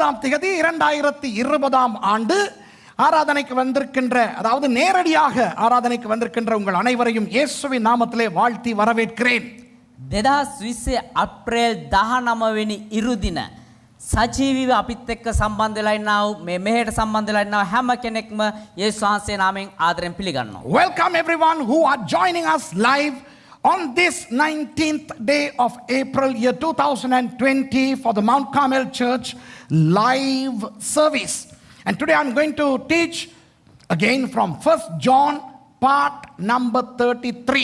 30ஆம் தேதி 2020ஆம் ஆண்டு ஆராதனைக்கு வந்திருக்கின்ற, அதாவது நேரடியாக ஆராதனைக்கு வந்திருக்கின்ற உங்கள் அனைவரையும் இயேசுவின் நாமத்திலே வாழ்த்தி வரவேற்கிறேன். 2020 අප්‍රේල් 19 වෙනි ඉරුදින සජීවීව අපිත් එක්ක සම්බන්ධ වෙලා ඉන්නා වූ මේ මෙහෙට සම්බන්ධ වෙලා ඉන්නා හැම කෙනෙක්ම යේසුස් වහන්සේ නාමයෙන් ආදරෙන් පිළිගන්නවා. Welcome everyone who are joining us live on this 19th day of April year 2020 for the Mount Carmel Church live service. And today I'm going to teach again from 1 John part number 33.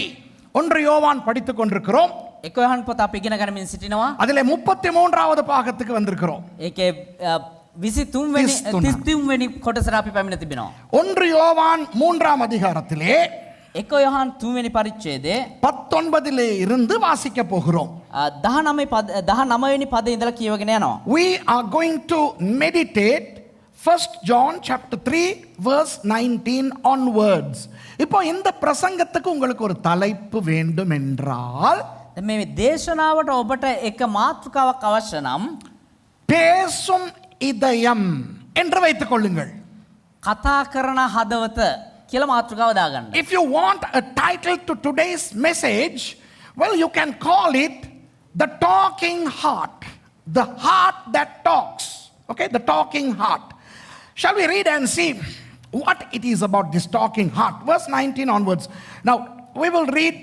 ஒன்று யோவான் படித்துக் கொண்டிருக்கிறோம். එක යොහන් පොත අපි ඉගෙන ගනිමින් සිටිනවා. அதிலே 33வது பாகத்துக்கு வந்திருக்கிறோம். ඒකේ 23 වෙනි කොටසට අපි පැමිණ තිබෙනවා. ஒன்று யோவான் 3ஆம் அதிகாரத்திலே එක යොහන් 3 වෙනි පරිච්ඡේදයේ 19 இருந்து வாசிக்க போகிறோம். 19 වෙනි පදේ ඉඳලා කියවගෙන යනවා. We are going to meditate 1 John chapter 3 verse 19 onwards. இப்போ இந்த பிரசங்கத்துக்கு உங்களுக்கு ஒரு தலைப்பு வேண்டும் என்றால், මේ දේශනාවට ඔබට එක මාතෘකාවක් අවශ්‍ය නම් பேசும் இதயம் என்று வைத்துக் கொள்ளுங்கள். කතා කරන හදවත කියලා මාතෘකාව දාගන්න. If you want a title to today's message, well, you can call it the talking heart, the heart that talks. Okay, the talking heart. Shall we read and see what it is about this talking heart? Verse 19 onwards. Now, we will read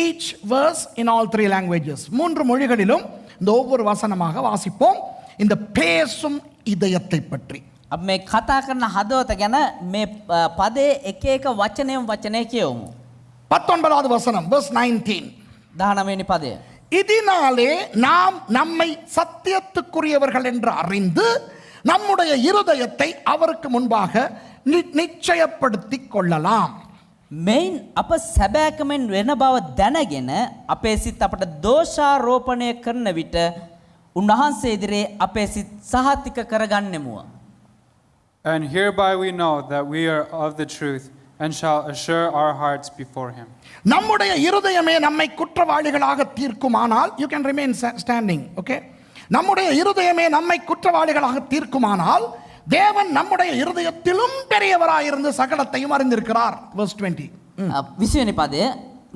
each verse in all three languages. மூன்று மொழிகளிலும் இந்த ஒவ்வொரு வசனமாக வாசிப்போம் இந்த பேசும் இதயத்தை பற்றி. अब මේ කතා කරන හදවත ගැන මේ පදේ එක එක වචනය කියවමු. 19வது வசனம் verse 19. 19 වෙනි පදය. இதனாலே நாம் நம்மை சத்தியத்துக்குரியவர்கள் என்று அறிந்து நம்முடைய இருதயத்தை அவருக்கு முன்பாக நிச்சயப்படுத்திக் கொள்ளலாம். මෙයින් අප සැබෑකමෙන් වෙන බව දැනගෙන අපේ සිත් අපට දෝෂාරෝපණය කරන විට උන්වහන්සේ ඉදිරියේ අපේ සිත් සහතික කරගන්නෙමුව. And hereby we know that we are of the truth and shall assure our hearts before him. நம்முடைய இருதயமே நம்மை குற்றவாளிகளாக தீர்க்குமானால், you can remain standing, okay? நம்முடைய இருதயமே நம்மை குற்றவாளிகளாக தீர்க்குமானால் தேவன் நம்முடைய இருதயத்திலும் பெரியவராயிருந்து சகலத்தையும் அறிந்திருக்கிறார். verse 20. 20 වෙනි පදය.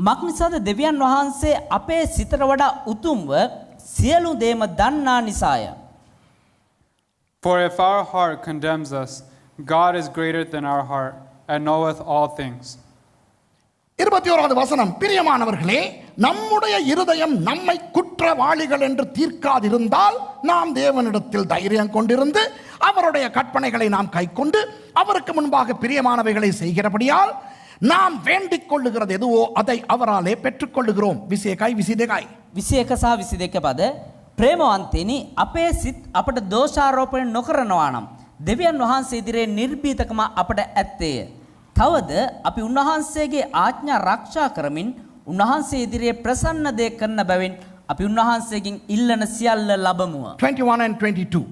මක් නිසාද දෙවියන් වහන්සේ අපේ සිතට වඩා උතුම්ව සියලු දේම දන්නා නිසාය. For if our heart condemns us, God is greater than our heart and knoweth all things. 21வது வசனம். பிரியமானவர்களே, நம்முடைய இருதயம் நம்மை குற்றவாளிகள் என்று தீர்க்காதிருந்தால் நாம் தேவனிடத்தில் தைரியம் கொண்டிருந்து அவருடைய கற்பனைகளை நாம் கைக்கொண்டு அவருக்கு முன்பாக பிரியமானவைகளை செய்கிறபடியால் நாம் வேண்டிக் கொள்ளுகிறது எதுவோ அதை அவராலே பெற்றுக்கொள்ளுகிறோம். විසියකයි 22යි. 21 සහ 22 පද. ප්‍රේමවන්තනි, අපේ සිත් අපට දෝෂාරෝපණය නොකරනවා නම් දෙවියන් වහන්සේ ඉදිරියේ නිර්භීතකම අපට ඇත්තේය. තවද අපි උන්වහන්සේගේ ආඥා ආරක්ෂා කරමින් උන්වහන්සේ ඉදිරියේ ප්‍රසන්න දේ කරන බැවින් අපි උන්වහන්සේගෙන් ඉල්ලන සියල්ල ලබමුව. 21 and 22.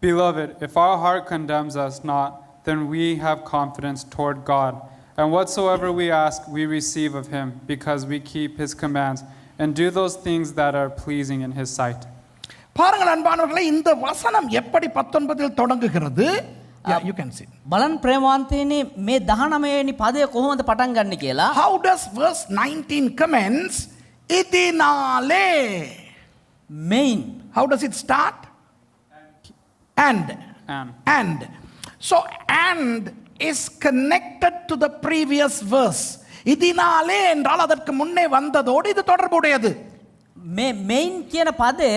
Beloved, if our heart condemns us not, then we have confidence toward God. And whatsoever we ask, we receive of him, because we keep his commands and do those things that are pleasing in his sight. பாருங்கள் அன்பானவர்களே, இந்த வசனம் எப்படி 19இல் தொடங்குகிறது? Yeah, you can see. බලන් ප්‍රේමවන්තයනි, මේ 19 වෙනි පදය කොහොමද පටන් ගන්න කියලා. How does verse 19 commence? Idinale. මෙයින්. How does it start? And. So and is connected to the previous verse. Idinale என்றால் அதற்கு முன்னே வந்ததோடு இது தொடர்புடையது. මෙයින් කියන පදය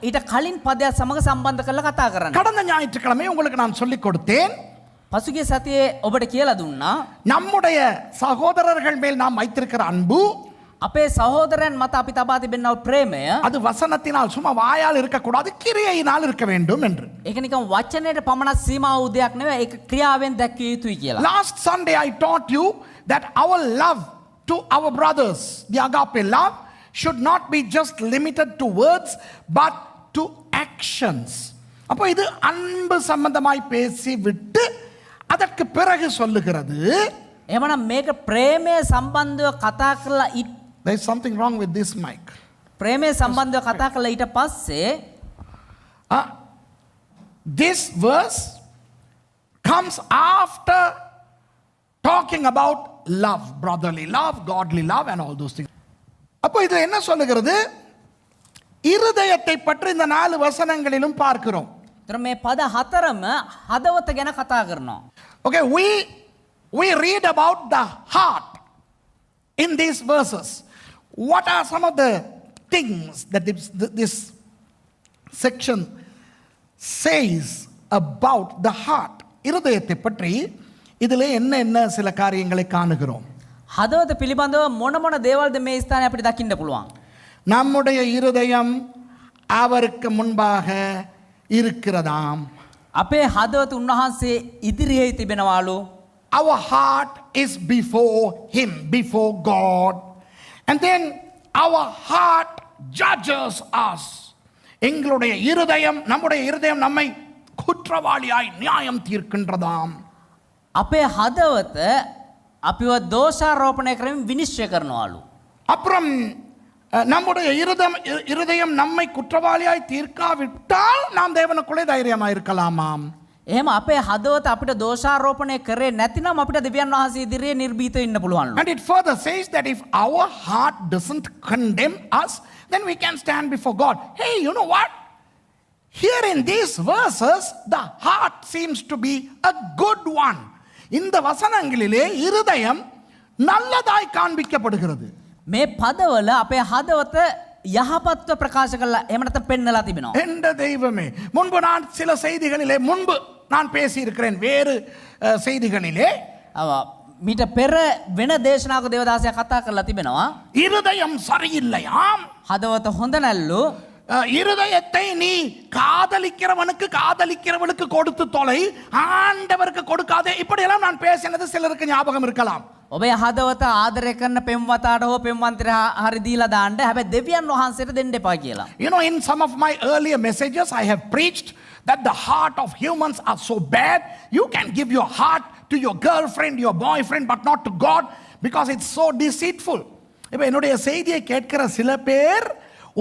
ඊට කලින් පදයක් සමග සම්බන්ධ කරලා කතා කරන්න. கடந்த ஞாயிற்றுக்கிழமை உங்களுக்கு நான் சொல்லிக் கொடுத்தேன். පසුගිය සතියේ ඔබට කියලා දුන්නා. நம்முடைய சகோதரர்கள் மேல் நாம் வைத்திருக்கிற அன்பு, අපේ සහෝදරයන් මත අපි තබා තිබෙනා ප්‍රේමය, அது வசனத்தினால் சும்மா வாயால் இருக்கக்கூடாது, கிரியையினால் இருக்க வேண்டும் என்று. ඒක නිකන් වචනයට පමණක් සීමා වූ දෙයක් නෙවෙයි, ඒක ක්‍රියාවෙන් දැක්විය යුතුයි කියලා. Last Sunday I taught you that our love to our brothers, the agape love, should not be just limited to words but to actions. அப்போ இது அன்பு சம்பந்தமாய் பேசி விட்டு அதற்கு பிறகு சொல்லுகிறது. එහෙමනම් මේක ප්‍රේමය සම්බන්ධව කතා කරලා There is something wrong with this mic. ප්‍රේමය සම්බන්ධව කතා කරලා ඊට පස්සේ this verse comes after talking about love, brotherly love, godly love and all those things. அப்போ இது என்ன சொல்லுகிறது? இருதயத்தை பற்றி இந்த 4 வசனங்களிலும் பார்க்கிறோம். ତර මේ පද හතරම හදවත ගැන කතා කරනවා. Okay, we read about the heart in these verses. What are some of the things that this section says about the heart? இருதயத்தை பற்றி இதிலே என்ன சில காரியங்களை காணுகிறோம். හදවත පිළිබඳව මොන මොන දේවල්ද මේ ස්ථානයේ අපිට දකින්න පුළුවන්. நம்முடைய இருதயம் அவருக்கு முன்பாக இருக்கிறதாம். අපේ හදවත උන්වහන්සේ ඉදිරියේ තිබෙනවාලු. Our heart is before him, before God. And then our heart judges us. எங்களுடைய இருதயம், நம்முடைய இருதயம் நம்மை குற்றவாளியாய் நியாயம் தீர்க்கின்றதாம். අපේ හදවත අපිව දෝෂාරෝපණය කරමින් විනිශ්චය කරනවාලු. அப்புறம் நம்முடைய இருதயம் நம்மை குற்றவாளியாய் தீர்க்காவிட்டால் நாம் தேவனுக்குள்ளே தைரியமாக இருக்கலாமாம். එහෙම අපේ හදවත අපිට දෝෂාරෝපණය කරේ නැතිනම් අපිට දෙවියන් වහන්සේ ඉදිරියේ නිර්භීතව ඉන්න පුළුවන්ලු. And it further says that if our heart doesn't condemn us, then we can stand before God. Hey, you know what? Here in these verses, the heart seems to be a good one. இந்த வசனங்களிலே இருதயம் நல்லதாய் காண்பிக்கப்படுகிறது. මේ පදවල අපේ හදවත යහපත්ව ප්‍රකාශ කරලා එහෙම නැත්නම් පෙන්නලා තිබෙනවා. என்ற தெய்வமே, முன்பு நான் சில செய்திகளிலே நான் பேசி இருக்கிறேன் வேறு செய்திகளிலே. මීට පෙර වෙන දේශනාවක දේවදාසයා කතා කරලා තිබෙනවා. இருதயம் சரியில்லையாம். හදවත හොඳ නැල්ලු. இருதயத்தை நீ காதலிக்கிறவனுக்கு கொடுத்து தொலை, ஆண்டவருக்கு கொடுக்காதே. இப்படி எல்லாம் நான் பேசினது சிலருக்கு ஞாபகம் இருக்கலாம். ඔබේ හදවත ආදරය කරන පෙම්වතාට හෝ පෙම්වන්තට හරි දීලා දාන්න. හැබැයි දෙවියන් වහන්සේට දෙන්න එපා කියලා. You know, in some of my earlier messages I have preached that the heart of humans are so bad. You can give your heart to your girlfriend, your boyfriend, but not to God because it's so deceitful. இப்போ என்னுடைய செய்தியை கேட்கிற சில பேர்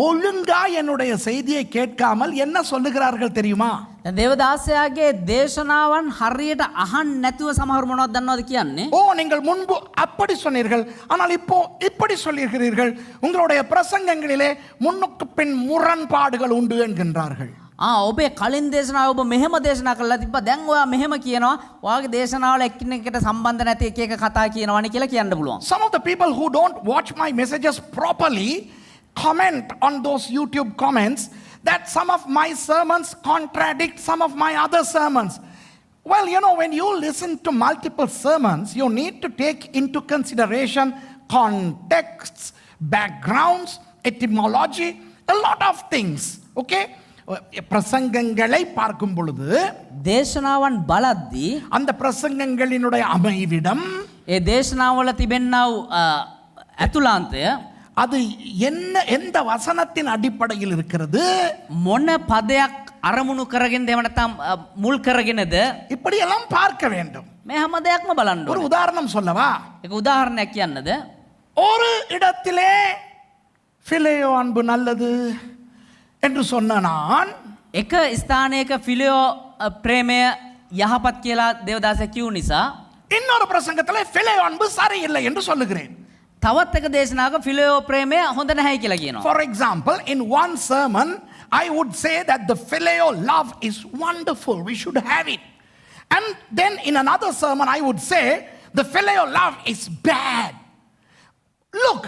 ஒழுங்கா என்னுடைய செய்தியை கேட்காமல் என்ன சொல்லுகிறார்கள் தெரியுமா? தேவதாசයාගේ දේශනාවන් හරියට අහන්න නැතුව සමහර මොනවද දන්නවද කියන්නේ? ஓ, நீங்கள் முன்பு அப்படி சொன்னீர்கள், ஆனால் இப்போ இப்படி சொல்லுகிறீர்கள். உங்களுடைய பிரசங்கங்களிலே முன்னுக்கு பின் முரண்பாடுகள் உண்டு என்கின்றார்கள். ඔබේ කලින් දේශනාව ඔබ මෙහෙම දේශනා කළා තිබ්බා. දැන් ඔයා මෙහෙම කියනවා. ඔයාගේ දේශනාවල එකිනෙකට සම්බන්ධ නැති එක එක කතා කියනවනේ කියලා කියන්න පුළුවන්. Some of the people who don't watch my messages properly comment on those YouTube comments that some of my sermons contradict some of my other sermons. Well, you know, when you listen to multiple sermons, you need to take into consideration contexts, backgrounds, etymology, a lot of things. Okay? பிரசங்கங்களை பார்க்கும் பொழுது දේශනාවන් බලද්දී அந்த பிரசங்கங்களினுடைய அமைவிடம், ඒ දේශනාවල තිබෙනා ඇතුළාන්තය அது எந்த வசனத்தின் அடிப்படையில் இருக்கிறது, මොන පදයක් අරමුණு කරගෙන දෙව නැත්නම් මුල් කරගෙනද, இப்படி எல்லாம் பார்க்க வேண்டும். මේ හැම දෙයක්ම බලන්න ஒரு ඕනේ. உதாரணம் சொல்லவா? ඒක උදාහරණයක් කියන්නද? ஒரு இடத்திலே பிலேயோ அன்பு நல்லது என்று சொன்ன நான், එක ස්ථානයක ෆිලියෝ ප්‍රේමය යහපත් කියලා දේවදාසයා කියු නිසා இன்னொரு பிரசங்கத்திலே பிலேயோ அன்பு சரியில்லை என்று சொல்லுகிறேன். තවත් එක දේශනාවක ෆිලියෝ ප්‍රේමය හොඳ නැහැ කියලා කියනවා. For example, in one sermon I would say that the phileo love is wonderful, we should have it. And then in another sermon I would say the phileo love is bad. Look,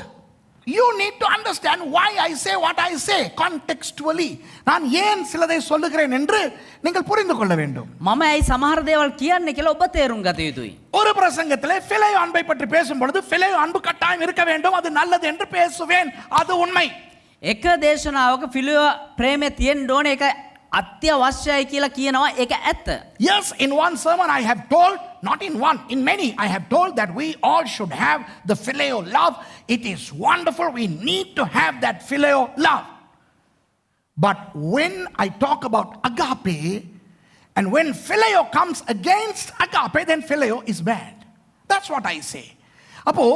you need to understand why I say what I say contextually. நான் ஏன் சிலதை சொல்லுகிறேன் என்று நீங்கள் புரிந்து கொள்ள வேண்டும். මම ඇයි සමහර දේවල් කියන්නේ කියලා ඔබ තේරුම් ගත යුතුයි. ஒரு பிரசங்கத்திலே பிலேயோ அன்பை பற்றி பேசும் பொழுது பிலேயோ அன்பு கட்டாயம் இருக்க வேண்டும், அது நல்லது என்று பேசுவேன், அது உண்மை. එක දේශනාවක ෆිලියෝ ප්‍රේමය තියෙන්න ඕනේ, ඒක අත්‍යවශ්‍යයි කියලා කියනවා, ඒක ඇත්ත. Yes, in one sermon I have told, not in one, in many, I have told that we all should have the phileo love. It is wonderful, we need to have that phileo love. But when I talk about agape, and when phileo comes against agape, then phileo is bad. That's what I say. அப்போ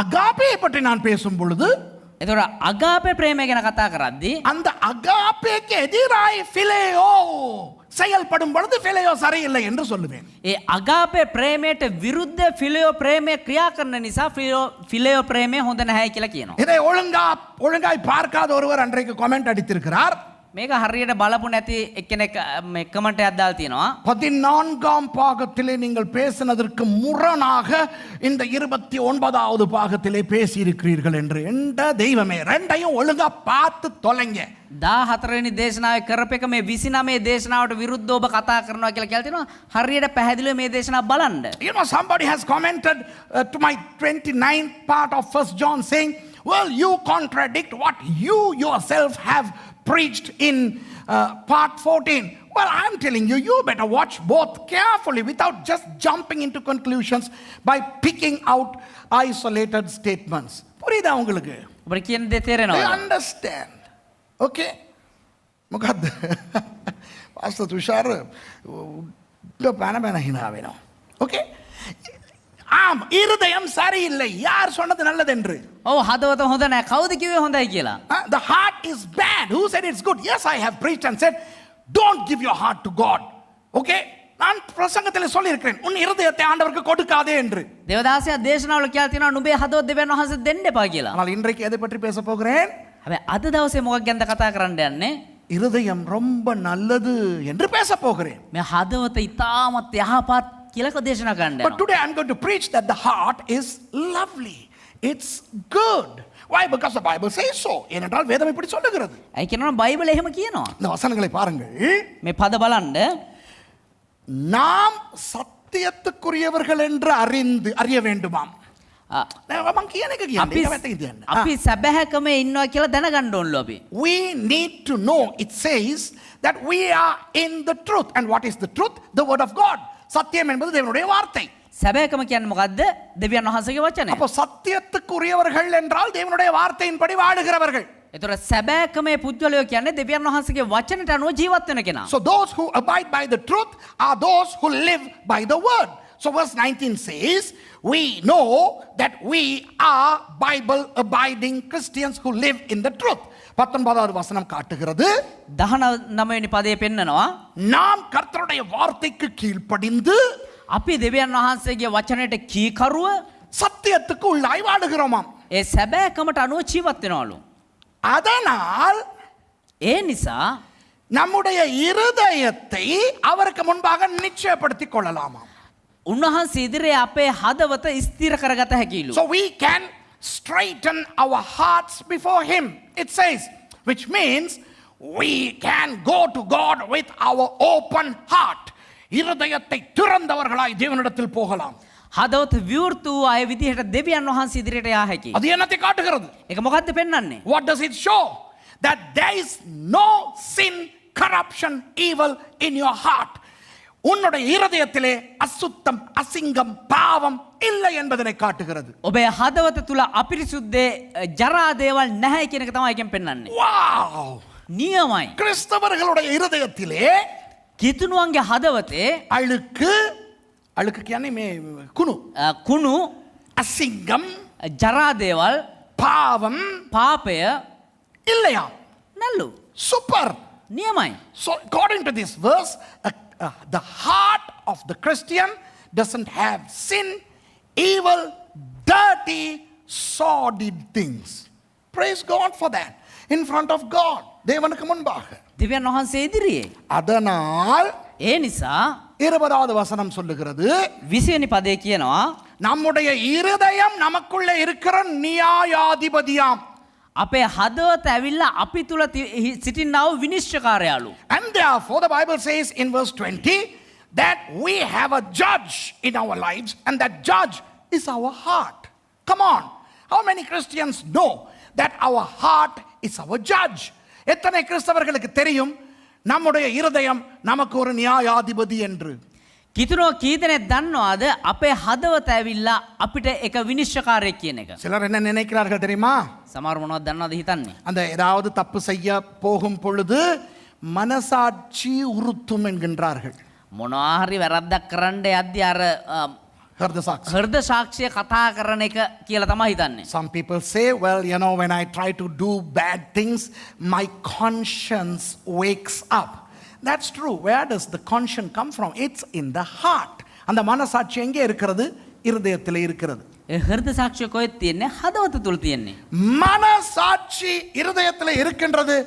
agape பற்றி நான் பேசும் பொழுது එතකොට අගාපේ ප්‍රේමය ගැන කතා කරද්දී அந்த அகாப்பேக்கு எதிராய் பிலேயோ செயல்படும் பொழுது பிலேயோ சரியில்லை என்று சொல்லுவேன். ඒ අගාපේ ප්‍රේමයට විරුද්ධ ෆිලියෝ ප්‍රේමය ක්‍රියා කරන නිසා ෆිලියෝ ප්‍රේමය හොඳ නැහැ කියලා කියනවා. இதை ஒழுங்காய் பார்க்காத ஒருவர் அன்றைக்கு கமெண்ட் அடித்திருக்கிறார். මේක හරියට බලපු නැති එක්කෙනෙක් මේ කමෙන්ට් එකක් දාලා තියෙනවා. 14ஆம் பாகத்திலே நீங்கள் பேசினதற்கு முரணாக இந்த 29வது பாகத்திலே பேசியிருக்கிறீர்கள் என்று. எந்த தெய்வமே, ரெண்டையும் ஒழுங்கா பார்த்து தொலைங்க. 14 වෙනි දේශනාවේ කරපේක මේ 29 දේශනාවට විරුද්ධව ඔබ කතා කරනවා කියලා කියලා තියෙනවා. හරියට පැහැදිලිව මේ දේශනාව බලන්න. You know, somebody has commented to my 29th part of 1 John saying, well, you contradict what you yourself have preached in part 14. Well, I'm telling you, you better watch both carefully without just jumping into conclusions by picking out isolated statements. புரியுதா உங்களுக்கு? ඔබට කියන දේ They තේරෙනවද? understand. Okay? මොකද්ද? Pastor Thushara පැන හිනා වෙනවා. Okay? ஆம், இருதயம் சரியில்லை. யார் சொன்னது நல்லதென்று? ඔව් හදවත හොඳ නැහැ. කවුද කිව්වේ හොඳයි කියලා? The heart is bad. Who said it's good? Yes, I have preached and said, don't give your heart to God. Okay? நான் பிரசங்கத்தில் சொல்லியிருக்கிறேன், உன் இருதயத்தை ஆண்டவருக்கு கொடுக்காதே என்று. දේවදාසයා දේශනාවල කියලා තියෙනවා නුඹේ හදවත දෙවියන් වහන්සේ දෙන්න එපා කියලා. ஆனால் இன்றைக்கு எதை பற்றி பேச போகிறேன்? හැබැයි අද දවසේ මොකක් ගැනද කතා කරන්න යන්නේ? இருதயம் ரொம்ப நல்லது என்று பேச போகிறேன். මේ හදවත ඉතාමත් යහපත් කියලා දේශනා කරන්න But today I'm going to preach that the heart is lovely. It's good. Why? Because the Bible says so. ஏனென்றால் வேதம் இப்படி சொல்லுகிறது. ඇයි කියනවා බයිබලය එහෙම කියනවා. இந்த வசனங்களை பாருங்கள். මේ පද බලන්න. நாம் சத்தியத்துக்குரியவர்கள் என்று அறிய வேண்டுமாம். මම කියන එක කියන්නේ ඒක වැටේ කියන්න. අපි සැබෑකමේ ඉන්නවා කියලා දැනගන්න ඕනලු අපි. We need to know. It says that we are in the truth. And what is the truth? The word of God. சத்தியம் என்பது தேவனுடைய வார்த்தை. සැබෑකම කියන්නේ මොකද්ද? දෙවියන් වහන්සේගේ වචනය. அப்போ சத்தியத்துக்குரியவர்கள் என்றால் தேவனுடைய வார்த்தையின்படி வாழுகிறவர்கள். ඒතර සැබෑකමේ පුද්ගලයෝ කියන්නේ දෙවියන් වහන්සේගේ වචනට අනුව ජීවත් වෙන කෙනා. So those who abide by the truth are those who live by the word. So verse 19 says, we know that we are Bible abiding Christians who live in the truth. 19வது வசனம் காட்டுகிறது, 19 වෙනි පදයේ පෙන්නනවා நாம் கர்த்தருடைய வார்த்தைக்கு கீழ்ப்படிந்து අපි දෙවියන් වහන්සේගේ වචනයට කීකරුව சத்தியத்துக்கு உள்ளாய் வாழுகிறோமாம். ඒ සැබෑකමට අනුව ජීවත් වෙනවලු. அதனால் ඒ නිසා நம்முடைய இருதயத்தை அவருக்கு முன்பாக நிச்சயப்படுத்திக் கொள்ளலாமாம். උන්වහන්සේ ඉදිරියේ අපේ හදවත ස්ථිර කරගත හැකිලු. So we can straighten our hearts before him, it says, which means we can go to God with our open heart. இருதயத்தை திறந்தவர்களாய் தேவனிடத்தில் போகலாம். හදවත විවෘත වූ අය විදිහට දෙවියන් වහන්සේ ඉදිරියට යා හැකියි. அது என்னத்தை காட்டுகிறது? ඒක මොකද්ද පෙන්වන්නේ? What does it show? That there is no sin, corruption, evil in your heart. உன்னுடைய இருதயத்திலே அசுத்தம், அசிங்கம், பாவம் இல்லை என்பதனை காட்டுகிறது. ඔබේ හදවත තුල අපිරිසුද්ධේ ජරා දේවල් නැහැ කියන එක තමයි එකෙන් පෙන්වන්නේ. Wow! නියමයි. கிறிஸ்தவர்களுடைய இருதயத்திலே කිතුණුවන්ගේ හදවතේ අழுக்கு කියන්නේ මේ කුණු அசிங்கம், ජරා දේවල් பாவம் පාපය இல்லையா? නැල්ලු. Super. නියමයි. So according to this verse, the heart of the Christian doesn't have sin, evil, dirty, sordid things. Praise God for that. In front of God. தேவனுக்கு முன்பாக. දෙවියන් වහන්සේ ඉදිරියේ. அதனால் ඒ නිසා 20வது வசனம் சொல்லுகிறது, 20 වෙනි පදේ කියනවා நம்முடைய இருதயம் நமக்குள்ள இருக்கிற நியாயாதிபதியாம். අපේ හදවත ඇවිල්ලා අපි තුල සිටිනා වූ විනිශ්චයකාරයාලු. And therefore the Bible says in verse 20 that we have a judge in our lives, and that judge is our heart. Come on. How many Christians know that our heart is our judge? எத்தனை கிறிஸ்தவர்களுக்கு தெரியும் நம்முடைய இருதயம் நமக்கு ஒரு நியாயாதிபதி என்று? කිතුණෝ කීදෙනෙක් දන්නවද අපේ හදවත ඇවිල්ලා අපිට එක විනිශ්චයකාරයෙක් කියන එක? சிலர் என்ன நினைக்கிறார்கள் தெரியுமா? සමහර මොනවද දන්නවද හිතන්නේ? அந்த ஏதாவது தப்பு செய்ய போகும் பொழுது மனசாட்சி உறுத்தும் என்கின்றார்கள். මොනවා හරි වැරද්දක් කරන්න යද්දී අර හෘද සාක්ෂි. හෘද සාක්ෂිය කතා කරන එක කියලා තමයි හිතන්නේ. Some people say, well, you know, when I try to do bad things, my conscience wakes up. That's true. Where does the conscience come from? It's in the heart. அந்த மனசாட்சி எங்கே இருக்கிறது? இருதயத்தில் இருக்கிறது. ඒ හෘද සාක්ෂිය කොහෙද තියෙන්නේ? හදවත තුල තියෙන්නේ. மனசாட்சி இருதயத்தில் இருக்கின்றது.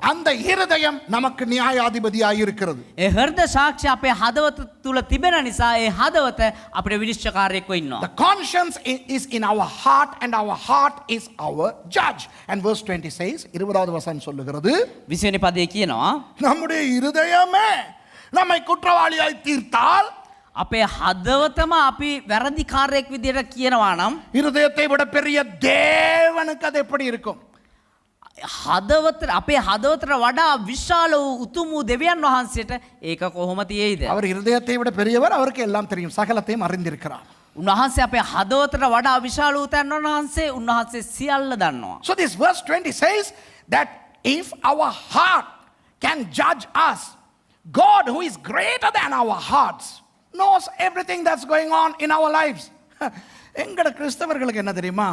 அந்த இருதயம் நமக்கு நியாயாதிபதியாய் இருக்கிறது. ඒ හෘද සාක්ෂිය අපේ හදවත තුල තිබෙන නිසා ඒ හදවත අපේ විනිශ්චයකාරයෙක්ව ඉන්නවා. The conscience is in our heart and our heart is our judge. And verse 20 says, 20வது வசனம் சொல்லுகிறது, 20 වෙනි පදයේ කියනවා நம்முடைய இருதயமே நம்மை குற்றவாளியாய் தீர்த்தால், අපේ හදවතම අපි වැරදිකාරයෙක් විදියට කියනවා නම් இருதயத்தை விட பெரிய தேவனுக்கு அது எப்படி இருக்கும்? හදවත අපේ හදවතට වඩා විශාල වූ උතුම් වූ දෙවියන් වහන්සේට ඒක කොහොම තියෙයිද? அவர் இருதயத்தை விட பெரியவர், அவருக்கு எல்லாம் தெரியும், சகலத்தையும் அறிந்திருக்கிறார். උන්වහන්සේ අපේ හදවතට වඩා විශාල වූ තැන් වහන්සේ උන්වහන්සේ සියල්ල දන්නවා. So this verse 20 says that if our heart can judge us, God who is greater than our hearts knows everything that's going on in our lives. எங்கட கிறிஸ்தவர்களுக்கு என்ன தெரியுமா?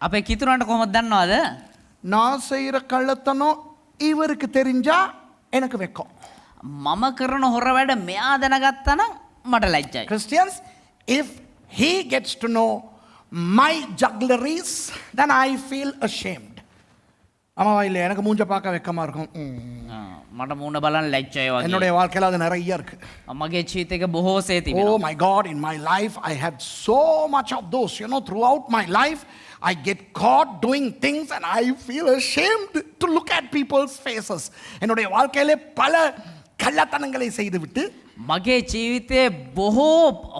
අපේ කිතුරන්ට කොහොමද දන්නවද? நான் செய்யற கள்ளத்தனம் இவருக்கு தெரிஞ்சா எனக்கு வெக்கம். මම කරන හොර වැඩ මෙයා දැනගත්තා නම් මට ලැජ්ජයි. Christians, if he gets to know my juggleries, then I feel ashamed. ஆமாவா இல்லையா? எனக்கு மூஞ்ச பார்க்க வெக்கமா இருக்கும். මට මූණ බලන්න ලැජ්ජයි වගේ. என்னுடைய வாழ்க்கையில அது நிறைய இருக்கு. මගේ ජීවිතේක බොහෝසේ තිබෙනවා. Oh my God, in my life I had so much of those. You know, throughout my life I get caught doing things and I feel ashamed to look at people's faces. என்னுடைய வாழ்க்கையிலே பல கள்ளத்தனங்களை செய்துவிட்டு මගේ ජීවිතේ බොහෝ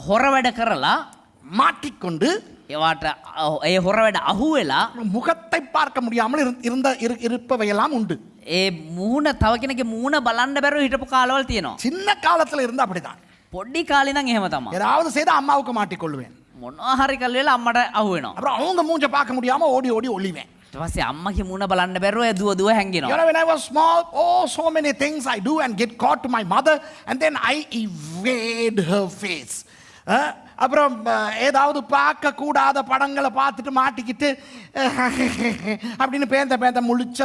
හොර වැඩ කරලා மாட்டிக்கொண்டு ඒවට ඒ හොර වැඩ අහු වෙලා முகத்தை பார்க்க முடியாமல் இருப்பவையெல்லாம் உண்டு. ඒ මූණ තව කෙනෙක්ගේ මූණ බලන්න බැරුව හිටපු කාලවල තියෙනවා. சின்ன காலத்துல இருந்து அப்படிதான். පොඩි කාලේ නම් එහෙම තමයි. ஏதாவது செய்து அம்மாவுக்கு மாட்டிக்கொள்வேன். මොනවා හරි කල්ලා අම්මට අහු වෙනවා. அப்புறம் அவங்க மூஞ்ச பார்க்க முடியாம ஓடி ஓடி ஒளிவேன். ඊට පස්සේ අම්මගේ මූණ බලන්න බැරුව දුව දුව You හැංගෙනවා. know, when I was small, oh, so many things I do and get caught to my mother and then I evade her face. அப்புறம் ஏதாவது பார்க்க கூடாத படங்களை பார்த்துட்டு மாட்டிக்கிட்டு அப்படின்னு பேந்த முழிச்ச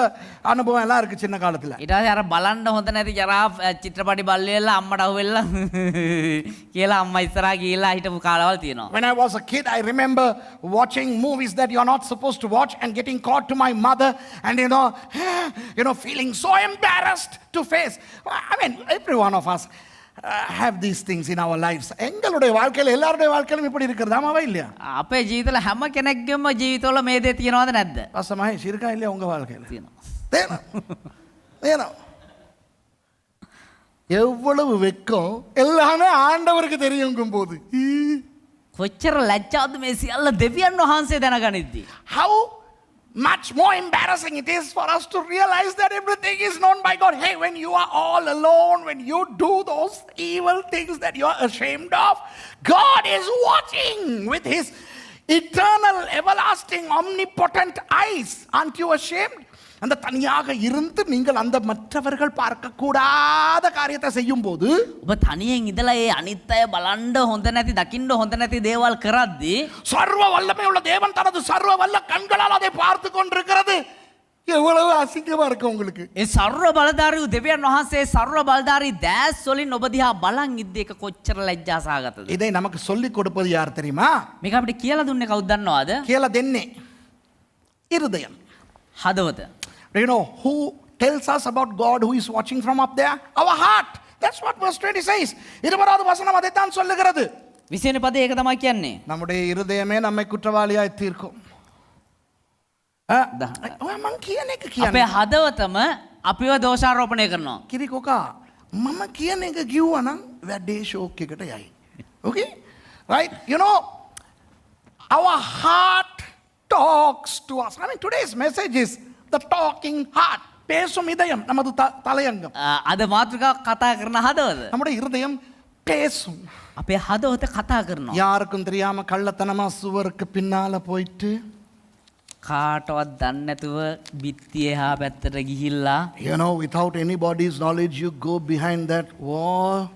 அனுபவம் எல்லாம் இருக்கு சின்ன காலத்துல. ඊට පස්සේ අර බලන්න හොඳ නැති ජරා චිත්‍රපටි බල්ලෙල්ල අම්මට අහු වෙලා කියලා අම්මා ඉස්සරහා ගිහිල්ලා හිටපු කාලවල තියෙනවා. When I was a kid, I remember watching movies that you're not supposed to watch and getting caught to my mother and you know feeling so embarrassed to face. I mean, every one of us have these things in our lives. எங்களுடைய வாழ்க்கையில எல்லாருடைய வாழ்க்கையிலும் இப்படி இருக்கிறது, ஆமாவா இல்லையா? අපේ ජීවිතවල හැම කෙනෙක්ගේම ජීවිතවල මේ දේ තියෙනවද නැද්ද? பாஸ்டர் மகேஷ் இருக்கா இல்லையா உங்க வாழ்க்கையில? තියෙනවා. தேனம் எவ்வளவு வெக்கம் எல்லாமே ஆண்டவருக்கு தெரியுங்கும் போது කොච්චර ලැජ්ජාවද මේ සියල්ල දෙවියන් වහන්සේ දැනගනිද්දී. how much more embarrassing it is for us to realize that everything is known by God. Hey, when you are all alone, when you do those evil things that you are ashamed of, God is watching with his eternal, everlasting, omnipotent eyes. Aren't you ashamed? அந்த தனியாக இருந்து நீங்கள் அந்த மற்றவர்கள் பார்க்க கூடாத காரியத்தை செய்யும் போது ඔබ තනියෙන් ඉඳලා ඒ අනිත් අය බලන්න හොඳ නැති දකින්න හොඳ නැති දේවල් කරද්දී சர்வ வல்லமை உள்ள தேவன் தனது சர்வ வல்ல கண்களால் அதை பார்த்து கொண்டிருக்கிறது. எவ்வளவு அசிங்கமா இருக்கு உங்களுக்கு. ඒ සර්ව බලධාරී වූ දෙවියන් වහන්සේ සර්ව බලධාරී දැස් වලින් ඔබ දිහා බලන් ඉද්දී ඒක කොච්චර ලැජ්ජාසහගතද. இதை நமக்கு சொல்லி கொடுப்பது யார் தெரியுமா? මේක අපිට කියලා දුන්නේ කවුද දන්නවද? කියලා දෙන්නේ இருதயம். හදවත. You know who tells us about God who is watching from up there? Our heart. That's what verse 20 says. 20வது வசனம் அதைத்தான் சொல்லுகிறது. 20 වෙනි පදේ ඒක තමයි කියන්නේ. நம்முடைய இருதயமே நம்மை குற்றவாளியாய் தீர்க்கும். මම කියන එක කියන්නේ. අපේ හදවතම අපිව දෝෂාරෝපණය කරනවා. කිරිකෝකා මම කියන එක කිව්වනම් වැඩේ ෂෝක් එකට යයි. Okay? Right? You know, our heart talks to us. I mean, today's message is the talking heart. பேசும் இதயம் நமது தலையங்கம். අද මාතෘකාව කතා කරන හදවත. நம்முடைய இருதயம் பேசும். අපේ හදවත කතා කරනවා. யாருக்கும் தெரியாம கள்ளத்தனமா சுவருக்கு பின்னால போயிட்டு කාටවත් දන්නේ නැතුව බිත්තිය එහා පැත්තට ගිහිල්ලා you know, without anybody's knowledge you go behind that wall.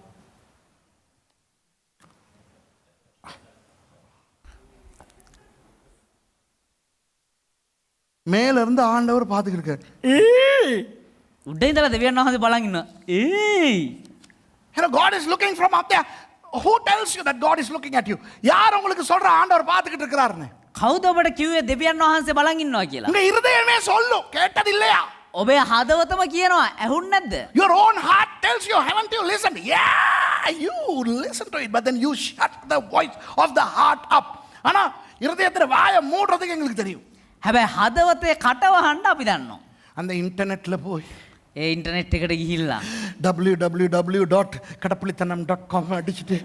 மேல இருந்து ஆண்டவர் பார்த்துக்கிட்டு இருக்காரு. උඩ ඉඳලා දෙවියන් වහන්සේ බලන් ඉන්නවා. ඒයි. You know, God is looking from up there. Who tells you that God is looking at you? யார் உங்களுக்கு சொல்ற ஆண்டவர் பார்த்துக்கிட்டு இருக்கிறாருன்னு? කවුද ඔබට කිව්වේ දෙවියන් වහන්සේ බලන් ඉන්නවා කියලා? உங்க இருதயமே சொல்லும். கேட்டது இல்லையா? ඔබේ හදවතම කියනවා ඇහුන්නේ නැද්ද? Your own heart tells you, haven't you listened? Yeah, you listen to it, but then you shut the voice of the heart up. ஆனா இருதயத்துல வாயை மூடுறதுக்கு எங்களுக்கு தெரியும். හැබැයි හදවතේ කටවහන්න අපි දන්නවා. அந்த இன்டர்நெட்ல போய் ඒ ඉන්ටර්නෙට් එකට ගිහිල්ලා www.kadapulithanam.com அடிச்சிட்டு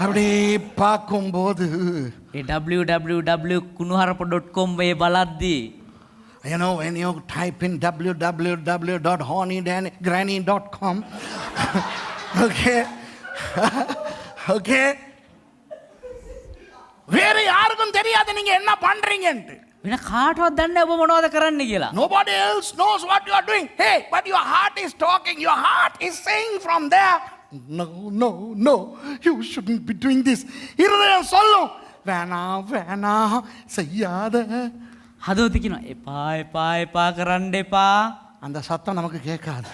அப்படியே பார்க்கும்போது ඒ www.kunuharapa.com වේ බලද්දී you know, when you type in www.honeygranny.com okay okay வேற யாருக்கும் தெரியாது நீங்க என்ன பண்றீங்கன்னு. වෙන කාටවත් දන්නේ ඔබ මොනවද කරන්න කියලා. Nobody else knows what you are doing. Hey, but your heart is talking. Your heart is saying from there, no, no, no, you shouldn't be doing this. இருதயம் சொல்லும், வேணாம் வேணாம் செய்யாத. හදවත කියනවා එපා එපා එපා කරන්න එපා. அந்த சத்தம் நமக்கு கேட்காது.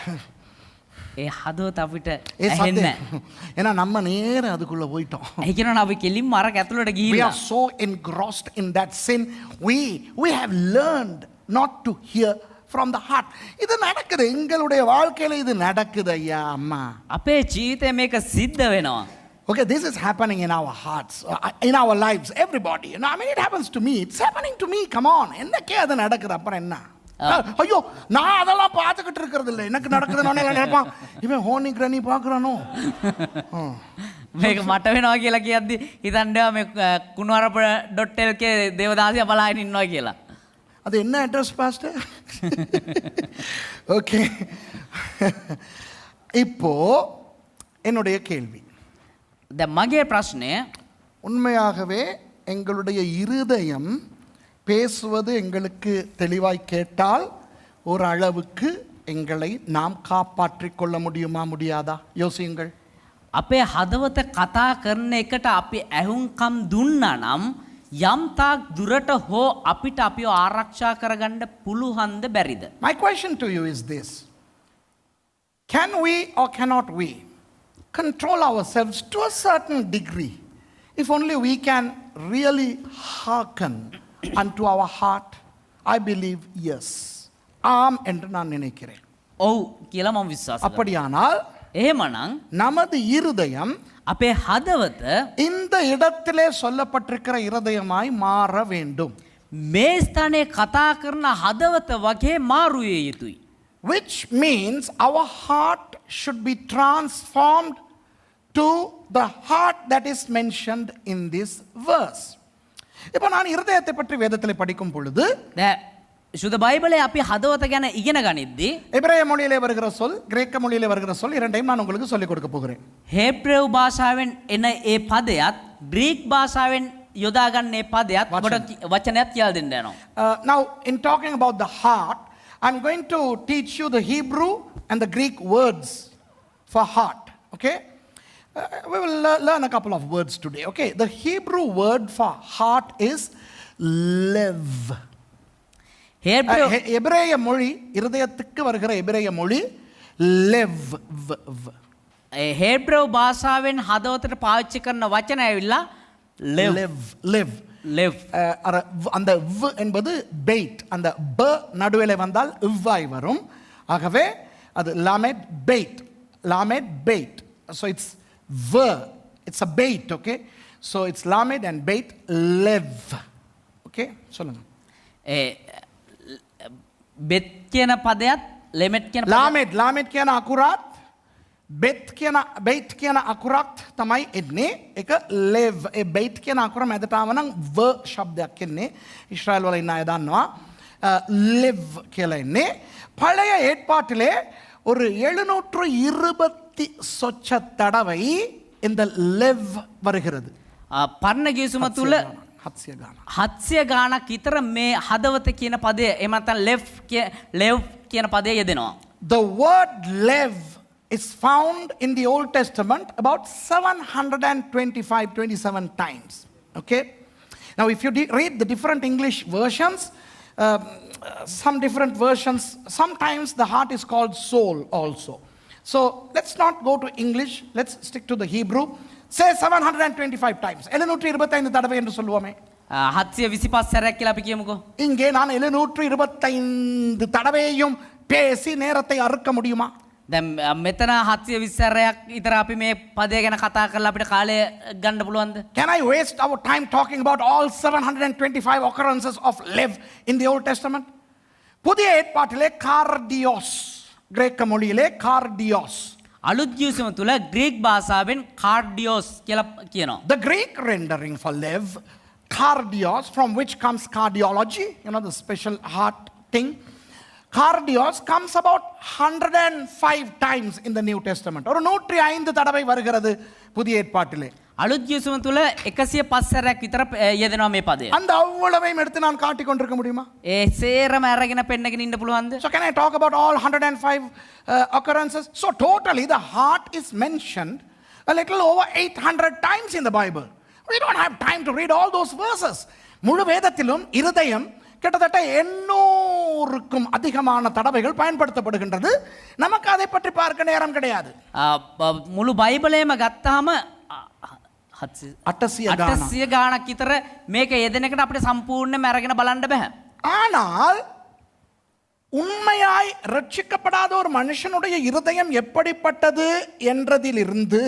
ඒ හදවත අපිට ඒ ඇහෙන්නේ சத்தம். ஏன்னா நம்ம நேர அதுக்குள்ள போயிட்டோம். නැහැ. ඒ කියනවා අපි කෙලින්ම අර ඇතුළට We ගිහිල්ලා are so engrossed in that sin. We have learned not to hear from the heart. இது நடக்குது எங்களுடைய வாழ்க்கையில இது நடக்குது ஐயா அம்மா. අපේ ජීවිතේ මේක සිද්ධ වෙනවා. Okay, this is happening in our hearts, in our lives, everybody. You know, I mean, it happens to me. It's happening to me. Come on. என்னக்கே அது நடக்குது அப்புறம் என்ன? ஐயோ நான் அதெல்லாம் பார்த்துக்கிட்டு இருக்கிறது இல்லை. எனக்கு நடக்குதுன்னு நினைப்பான் இவன் ஹோனி கிரானி பார்க்குறானோ. මේක මට වෙනවා කියලා කියද්දි හිතන්නේ මේ kunuharapa.lk දේවදාසිය බලාගෙන ඉන්නවා කියලා. அது என்ன அட்ரஸ் பாஸ்டர்? ஓகே, இப்போ என்னுடைய கேள்வி, දැන් මගේ ප්‍රශ්නය உண்மையாகவே எங்களுடைய இருதயம் பேசுவது எங்களுக்கு தெளிவாய் கேட்டால் ஒரு அளவுக்கு எங்களை நாம் காப்பாற்றிக் கொள்ள முடியுமா முடியாதா? யோசியுங்கள். අපේ හදවත කතා කරන එකට අපි ඇහුම්කම් දුන්නා නම් යම් තාක් දුරට හෝ අපිට අපිව ආරක්ෂා කරගන්න පුළුවන්ද බැරිද? My question to you is this: can we or cannot we control ourselves to a certain degree? If only we can really hearken unto our heart, I believe yes. ஆம் என்று நான் நினைக்கிறேன். ඔව් කියලා මම විශ්වාස කරනවා. அப்படியானால் එහෙමනම් நமது இருதயம் අපේ හදවත இந்த இடத்திலே சொல்லப்பட்டிருக்கிற இருதயமாய் மாற வேண்டும். මේ ස්ථානයේ කතා කරන හදවත වගේ මාරු විය යුතුයි. Which means our heart should be transformed to the heart that is mentioned in this verse. இப்போ நான் இருதயத்தை பற்றி வேதத்தில் படிக்கும் பொழுது සුද බයිබලේ අපි හදවත ගැන ඉගෙන ගනිද්දී எபிரேய மொழியிலே வருகிற சொல், கிரேக்க மொழியிலே வருகிற சொல் இரண்டையும் நான் உங்களுக்கு சொல்லிக் கொடுக்க போகிறேன். හේබ්‍රේව් භාෂාවෙන් එන ඒ පදයක් ග්‍රීක් භාෂාවෙන් යොදා ගන්න ඒ පදයක් කොට වචනයක් කියලා දෙන්න යනවා. Now in talking about the heart, I'm going to teach you the Hebrew and the Greek words for heart. Okay? We will learn a couple of words today. Okay? The Hebrew word for heart is lev. எபிரேய மொழி, இருதயத்துக்கு வருகிற எபிரேய மொழி லெவ். හේබ්‍රේව් භාෂාවෙන් හදවතට පාවිච්චි කරන වචන ඇවිල්ලා லெவ். அந்த வ் என்பது பெய்ட். அந்த ப நடுவில் வந்தால் இவ்வாய் வரும். ஆகவே அது lamed bet. Lamed bet. So it's v. It's a bait. Okay? So it's lamed and bait lev. Okay? சொல்லுங்க. බෙත් කියන පදයක් ලෙමෙට් කියන ලාමෙඩ් කියන අකුරත් බෙත් කියන අකුරත් තමයි එන්නේ. ඒක ලෙව්. ඒ බෙයිට් කියන අකුර මැදට ආව නම් ව શબ્දයක් එන්නේ. ඊශ්‍රායල් වල ඉන්න අය දන්නවා. ලෙව් කියලා එන්නේ. பழைய ஏற்பாட்டிலே ஒரு 720 சொச்ச தடவை இந்த லெவ் வருகிறது. පරණ ගිවිසුම තුල 700 ගානක් විතර මේ හදවත කියන පදය එහෙම නැත්නම් ලෙව් කියන පදය යෙදෙනවා. The word lev is found in the Old Testament about 727 times. Okay? Now if you read the different English versions, some different versions. Sometimes the heart is called soul also. So let's not go to English. Let's stick to the Hebrew. Say 725 times. 725 தடவை என்று சொல்லுவோமே. 725 සැරයක් කියලා අපි කියමුකෝ. இங்கே நான் 725 தடவையும் பேசி நேரத்தை அறுக்க முடியுமா? දැන් මෙතන 720 සැරයක් විතර අපි මේ පදය ගැන කතා කරලා අපිට කාලය ගන්න පුළුවන්ද? Can I waste our time talking about all 725 occurrences of live in the Old Testament? புதிய ஏற்பாட்டிலே கார்டியோஸ், கிரேக்க மொழியிலே கார்டியோஸ். අලුත් ගිවිසුම තුල ග්‍රීක භාෂාවෙන් කාර්ඩියෝස් කියලා කියනවා. The Greek rendering for live, cardios, from which comes cardiology, you know, the special heart thing. Cardios comes about 105 times in the New Testament. ஒரு 105 தடவை வருகிறது புதிய ஏற்பாட்டிலே. අලුත් ගිවිසුම තුල 105 සැරයක් විතර යෙදෙනවා මේ පදය. அந்த அவ்வளவையும் எடுத்து நான் காட்டிக் கொண்டிருக்க முடியுமா? ඒ සේරම අරගෙන පෙන්නගෙන ඉන්න පුළුවන්ද? So can I talk about all 105 occurrences? So totally the heart is mentioned a little over 800 times in the Bible. We don't have time to read all those verses. முழு வேதத்திலும் இருதயம் கிட்டத்தட்ட 800க்கும் அதிகமான தடவைகள் பயன்படுத்தப்படுகின்றது. நமக்கு அதை பற்றி பார்க்க நேரம் கிடையாது. මුළු බයිබලයේම ගත්තාම 800 ගාණක් විතර මේක යෙදෙන එකට අපිට සම්පූර්ණයෙන්ම අරගෙන බලන්න බෑ. ஆனால் உண்மையாய் ரட்சிக்கப்படாத ஒரு மனுஷனுடைய இருதயம் எப்படிப்பட்டது என்றதிலிருந்து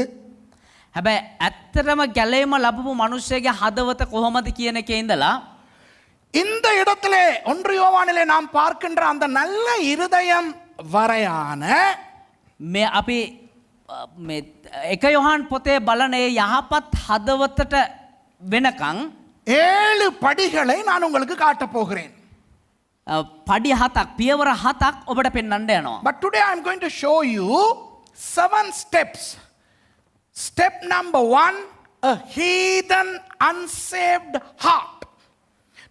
හැබැයි ඇත්තටම ගැලේම ලැබපු මිනිස්සෙගේ හදවත කොහොමද කියන එකේ ඉඳලා இந்த இடத்திலே 1 யோவானிலே நாம் பார்க்கின்ற அந்த நல்ல இருதயம் வரையான මේ අපි මේ එක යොහන් පොතේ බලන ඒ යහපත් හදවතට වෙනකන් 7 படிகளை நான் உங்களுக்கு காட்டப் போகிறேன். පඩි 7ක් පියවර 7ක් ඔබට පෙන්වන්න යනවා. But today I am going to show you 7 steps. Step number 1, a heathen unsaved heart.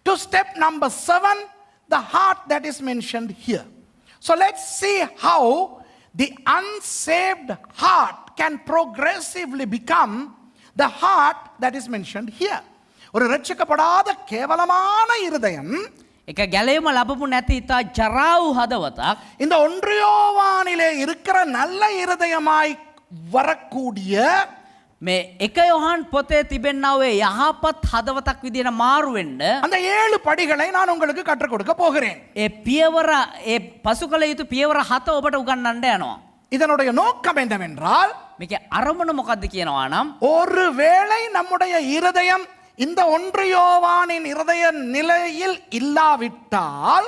To step number 7, the heart that is mentioned here. So let's see how the unsaved heart can progressively become the heart that is mentioned here. ஒரு ரட்சிக்கப்படாத கேவலமான இருதயம், එක ගැලේම ලැබපු නැති ඉතා ජරා වූ හදවතක් இந்த 1 யோவானிலே இருக்கிற நல்ல இருதயமாய் வரக்கூடிய මේ එක යොහන් පොතේ තිබෙනා ඔය යහපත් හදවතක් විදියට මාරු වෙන්න அந்த 7 படிகளை நான் உங்களுக்கு கற்றுக் கொடுக்க போகிறேன். ඒ පියවර ඒ පසු කළ යුතු පියවර 7 ඔබට උගන්වන්න යනවා. இதனுடைய நோக்கம் என்னவென்றால், මේකේ අරමුණ මොකද්ද කියනවා නම් ஒருவேளை நம்முடைய இருதயம் இந்த 1 யோவானின் இருதய நிலையில் இல்லாவிட்டால்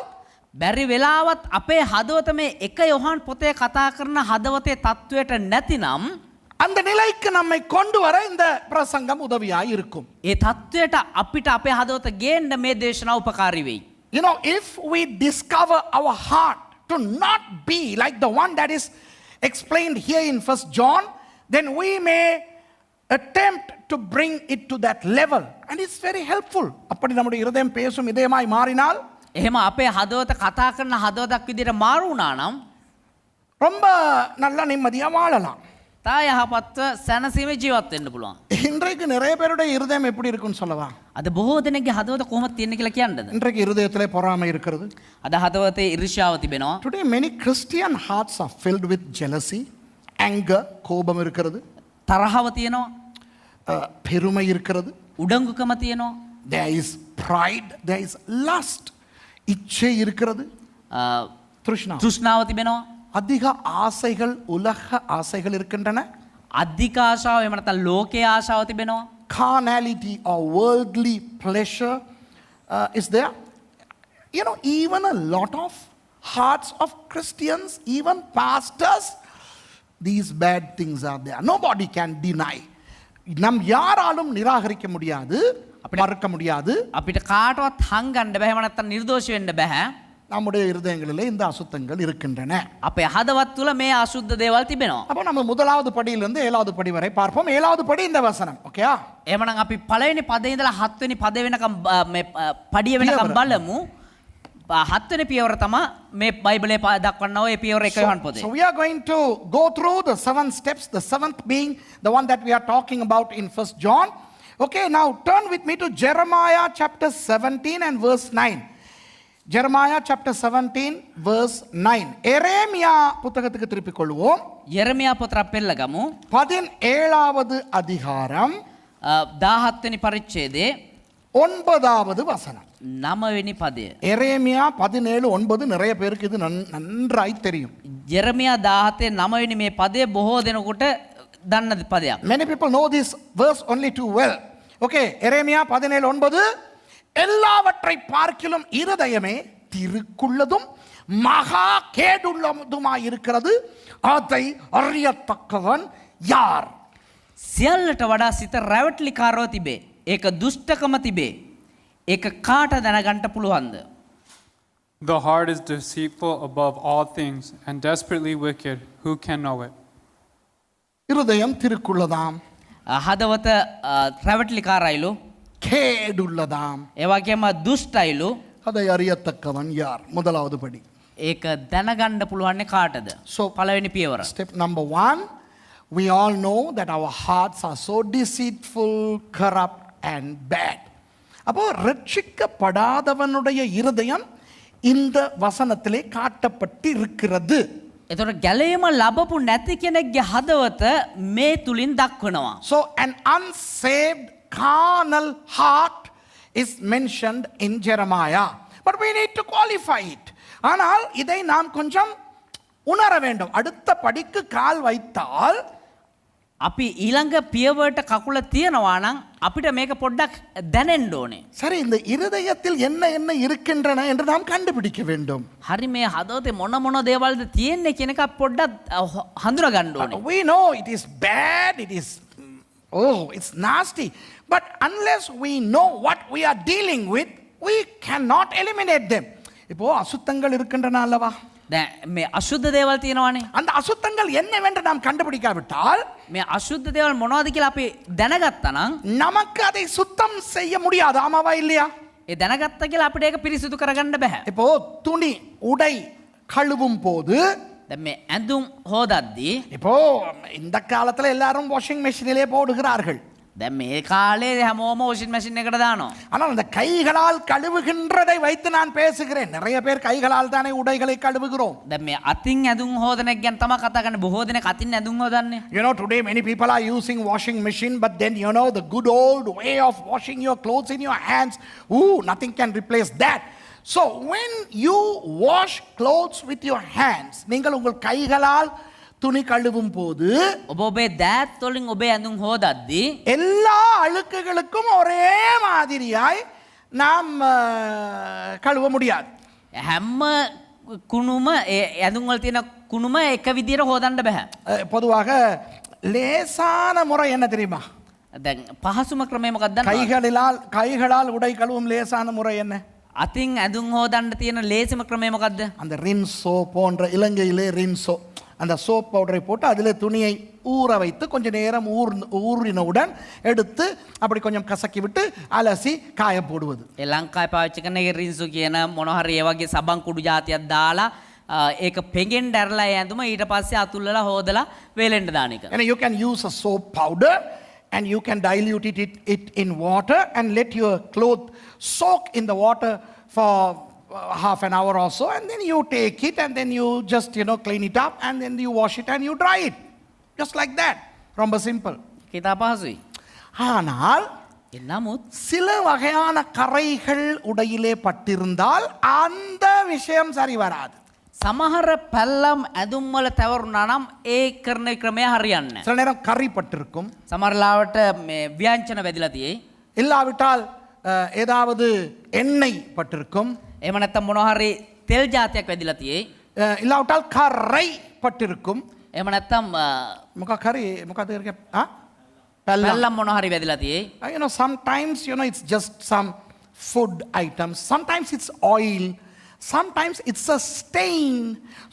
බැරි වෙලාවත් අපේ හදවත මේ එක යොහන් පොතේ කතා කරන හදවතේ තත්වයට නැතිනම් அந்த நிலைக்கு நம்மை கொண்டு வர இந்த பிரசங்கம் உதவியாய் இருக்கும். ඒ තත්වයට අපිට අපේ හදවත ගේන්න මේ දේශනාව උපකාරී වෙයි. You know, if we discover our heart to not be like the one that is explained here in 1 John, then we may attempt to bring it to that level, and it's very helpful. அப்படி நம்முடைய இருதயம் பேசும் இதயமாய் மாறினால், එහෙම අපේ හදවත කතා කරන හදවතක් විදියට මාරු වුණා නම් ரொம்ப நல்ல நிம்மதியா வாழலாம். තා යහපත්ව සැනසීමේ ජීවත් වෙන්න පුළුවන්. இன்றைக்கு நிறைய பேருடைய இருதயம் எப்படி இருக்குன்னு சொல்லவா? අද බොහෝ දෙනෙක්ගේ හදවත කොහොමද තියෙන්නේ කියලා කියන්නද? இன்றைக்கு இருதயத்திலே பொறாமை இருக்கிறது. අද හදවතේ ඊර්ෂ්‍යාව තිබෙනවා. Today many Christian hearts are filled with jealousy, anger, கோபம் இருக்கிறது. තරහව තියෙනවා. பெருமை இருக்கிறது. උඩඟුකම තියෙනවා. There is pride, there is lust. இச்சை இருக்கிறது. තෘෂ්ණාව තිබෙනවා. அதிக ஆசைகள், உலக ஆசைகள் இருக்கின்றன. අධික ආශාව එහෙම නැත්නම් ලෝකයේ ආශාව තිබෙනවා. Carnality or worldly pleasure is there. You know, even a lot of hearts of Christians, even pastors, these bad things are there. Nobody can deny. நம் யாராலும் நிராகரிக்க முடியாது, மறுக்க முடியாது. අපිට කාටවත් හංගන්න බෑ, එහෙම නැත්නම් නිර්දෝෂ වෙන්න බෑ. நம்முடைய இருதயங்களிலே இந்த அசுத்தங்கள் இருக்கின்றன. අපේ හදවත් තුල මේ අසුද්ධ දේවල් තිබෙනවා. அப்போ நம்ம முதலாவது படியிலிருந்து 7வது படி வரை பார்ப்போம். 7வது படி இந்த வசனம். ஓகேயா? එහෙමනම් අපි පළවෙනි පදේ ඉඳලා 7 වෙනි පදේ වෙනකම් මේ පඩිය වෙනකම් බලමු. 7 වෙනි පියවර තමයි මේ බයිබලයේ දක්වන්නා ඔය පියවර 1 යොහන් පොතේ. So we are going to go through the 7 steps, the 7th being the one that we are talking about in 1 John. Okay, now turn with me to Jeremiah chapter 17 and verse 9. Jeremiah chapter 17 verse 9. எரேமியா புத்தகத்துக்கு திருப்பிக் கொள்வோம். යෙරමියා පොත අපි පෙළගමු. 17வது அதிகாரம் 17 වෙනි පරිච්ඡේදයේ 9வது வசனம். 9 වෙනි පදය. எரேமியா 17:9 நிறைய பேருக்கு இது நன்றாய் தெரியும். යෙරමියා 17 9 වෙනි මේ පදය බොහෝ දෙනෙකුට දන්න පදයක්. Many people know this verse only too well. Okay, எரேமியா 17:9 எல்லாவற்றை பார்க்கிலும் இருதயமே திருக்குள்ளதும் மகா கேடுள்ளதுமாய் இருக்கிறது, அதை அறியத்தக்கவன் யார்? සියල්ලට වඩා සිත රැවටලිකාරව තිබේ. ඒක දුෂ්ටකම තිබේ. ඒක කාට දැනගන්න පුළුවන්ද? The heart is deceitful above all things and desperately wicked. Who can know it? இருதயம் திருக்குள்ளதாம், හදවත රැවටලිකාරයිලු, கேடுள்ளதாம், ඒ වගේම දුෂ්ටයිලු. அதை அறியத்தக்கவன் யார்? முதலாவது படி. ඒක දැනගන්න පුළුවන්නේ කාටද? So පළවෙනි පියවර. step number 1, we all know that our hearts are so deceitful, corrupt and bad. அப்போ ரட்சிக்கப்படாதவனுடைய இருதயம் இந்த வசனத்திலே காட்டப்பட்டு இருக்கிறது. එතකොට ගැලීම ලැබපු නැති කෙනෙක්ගේ හදවත මේ තුලින් දක්වනවා. So an unsaved carnal heart is mentioned in Jeremiah, but we need to qualify it. ஆனால் இதை நாம் கொஞ்சம் உணர வேண்டும். அடுத்த படிக்கு கால் வைத்தால் අපි ඊළඟ පියවරට කකුල තියනවා නම් අපිට මේක පොඩ්ඩක් දැනෙන්න ඕනේ. சரி, இந்த இருதயத்தில் என்ன என்ன இருக்கின்றன என்று நாம் கண்டுபிடிக்க வேண்டும். හරි මේ හදවතේ මොන මොන දේවල්ද තියෙන්නේ කියන එක පොඩ්ඩක් හඳුනා ගන්න ඕනේ. We know it is bad, it is it's nasty, but unless we know what we are dealing with, we cannot eliminate them. இப்போ அசுத்தங்கள் இருக்கின்றன அல்லவா? දැන් මේ අශුද්ධ දේවල් තියෙනවානේ. அந்த அசுத்தங்கள் என்னவென்று நாம் கண்டுபிடிக்காவிட்டால் මේ අශුද්ධ දේවල් මොනවද කියලා අපි දැනගත්තා නම් நமக்கு அதை சுத்தம் செய்ய முடியாது. ஆமாவா இல்லையா? ඒ දැනගත්තා කියලා අපිට ඒක පිරිසිදු කරගන්න බෑ. இப்போ துணி உடை கழுவும் போது, දැන් මේ ඇඳුම් හොදද්දී இப்போ இந்த காலத்துல எல்லாரும் வாஷிங் மெஷினிலே போடுகிறார்கள். දැන් මේ කාලේ හැමෝම වොෂින් මැෂින් එකට දානවා. ஆனால் அந்த கைகளால் கழுவுகின்றதை வைத்து நான் பேசுகிறேன். நிறைய பேர் கைகளால் தானே உடைகளை கழுவுகிறோம். දැන් මේ අතින් ඇඳුම් හොදන එක ගැන තමයි කතා කරන්නේ. බොහෝ දෙනෙක් අතින් ඇඳුම් හොදන්නේ. You know, today many people are using washing machine, but then you know the good old way of washing your clothes in your hands, nothing can replace that. So when you wash clothes with your hands, நீங்கள் உங்கள் கைகளால் துணி கழுவும் போது ඔබ ඔබේ දෑත් වලින් ඔබේ ඇඳුම් හොදද්දී எல்லா அழுக்குகளுக்கும் ஒரே மாதிரியாய் நாம் கழுவ முடியாது. හැම කුණුම ඒ ඇඳුම් වල තියෙන කුණුම එක විදියට හොදන්න බෑ. பொதுவாக லேசான முறை என்ன தெரியுமா? දැන් පහසුම ක්‍රමය මොකක්ද දන්නවද? கைகளால் உடை கழுவும் லேசான முறை என்ன? අතින් ඇඳුම් හොදන්න තියෙන ලේසිම ක්‍රමය මොකක්ද? அந்த ரின்சோ போன்ற, இலங்கையிலே ரின்சோ, அந்த சோப் பவுடரை போட்டு அதில் துணியை ஊற வைத்து கொஞ்ச நேரம் ஊறினவுடன் எடுத்து அப்படி கொஞ்சம் கசக்கி விட்டு அலசி காய போடுவது. ඒ ලංකාවේ පාවිච්චි කරන ඒ රින්සු කියන මොන හරි ඒ වගේ සබන් කුඩු జాතියක් දාලා ඒක පෙඟෙන් දැරලා ඇඳුම ඊට පස්සේ අතුල්ලලා හොදලා වේලෙන්න දාන එක. And you can use a soap powder and you can dilute it in water and let your cloth soak in the water for half an hour or so, and then you take it and then you just clean it up and then you wash it and you dry it, just like that. ரொம்ப simple. කිතා පහසුයි. ஆனால் නමුත් சில வகையான கரைகள் உடையிலே பட்டிருந்தால் அந்த விஷயம் சரி வராது. සමහර පැල්ලම් ඇඳුම් වල තවරුණා නම් ඒ කරන ක්‍රමය හරියන්නේ නැහැ. சில நேரம் கறி பட்டிருக்கும், සමහර ලාවට මේ ව්‍යංජන වැදිලා තියෙයි. இல்லாவிட்டால் ஏதாவது எண்ணெய் பட்டிருக்கும், එහෙම නැත්නම් මොනවා හරි තෙල් జాතියක් වැදිලා තියෙයි. இல்லாவிட்டால் கரை பட்டிருக்கும். එහෙම නැත්නම් මොකක්ද පැල්ලම් මොනවා හරි වැදිලා තියෙයි. Sometimes it's just some food items, sometimes it's oil, sometimes it's a stain.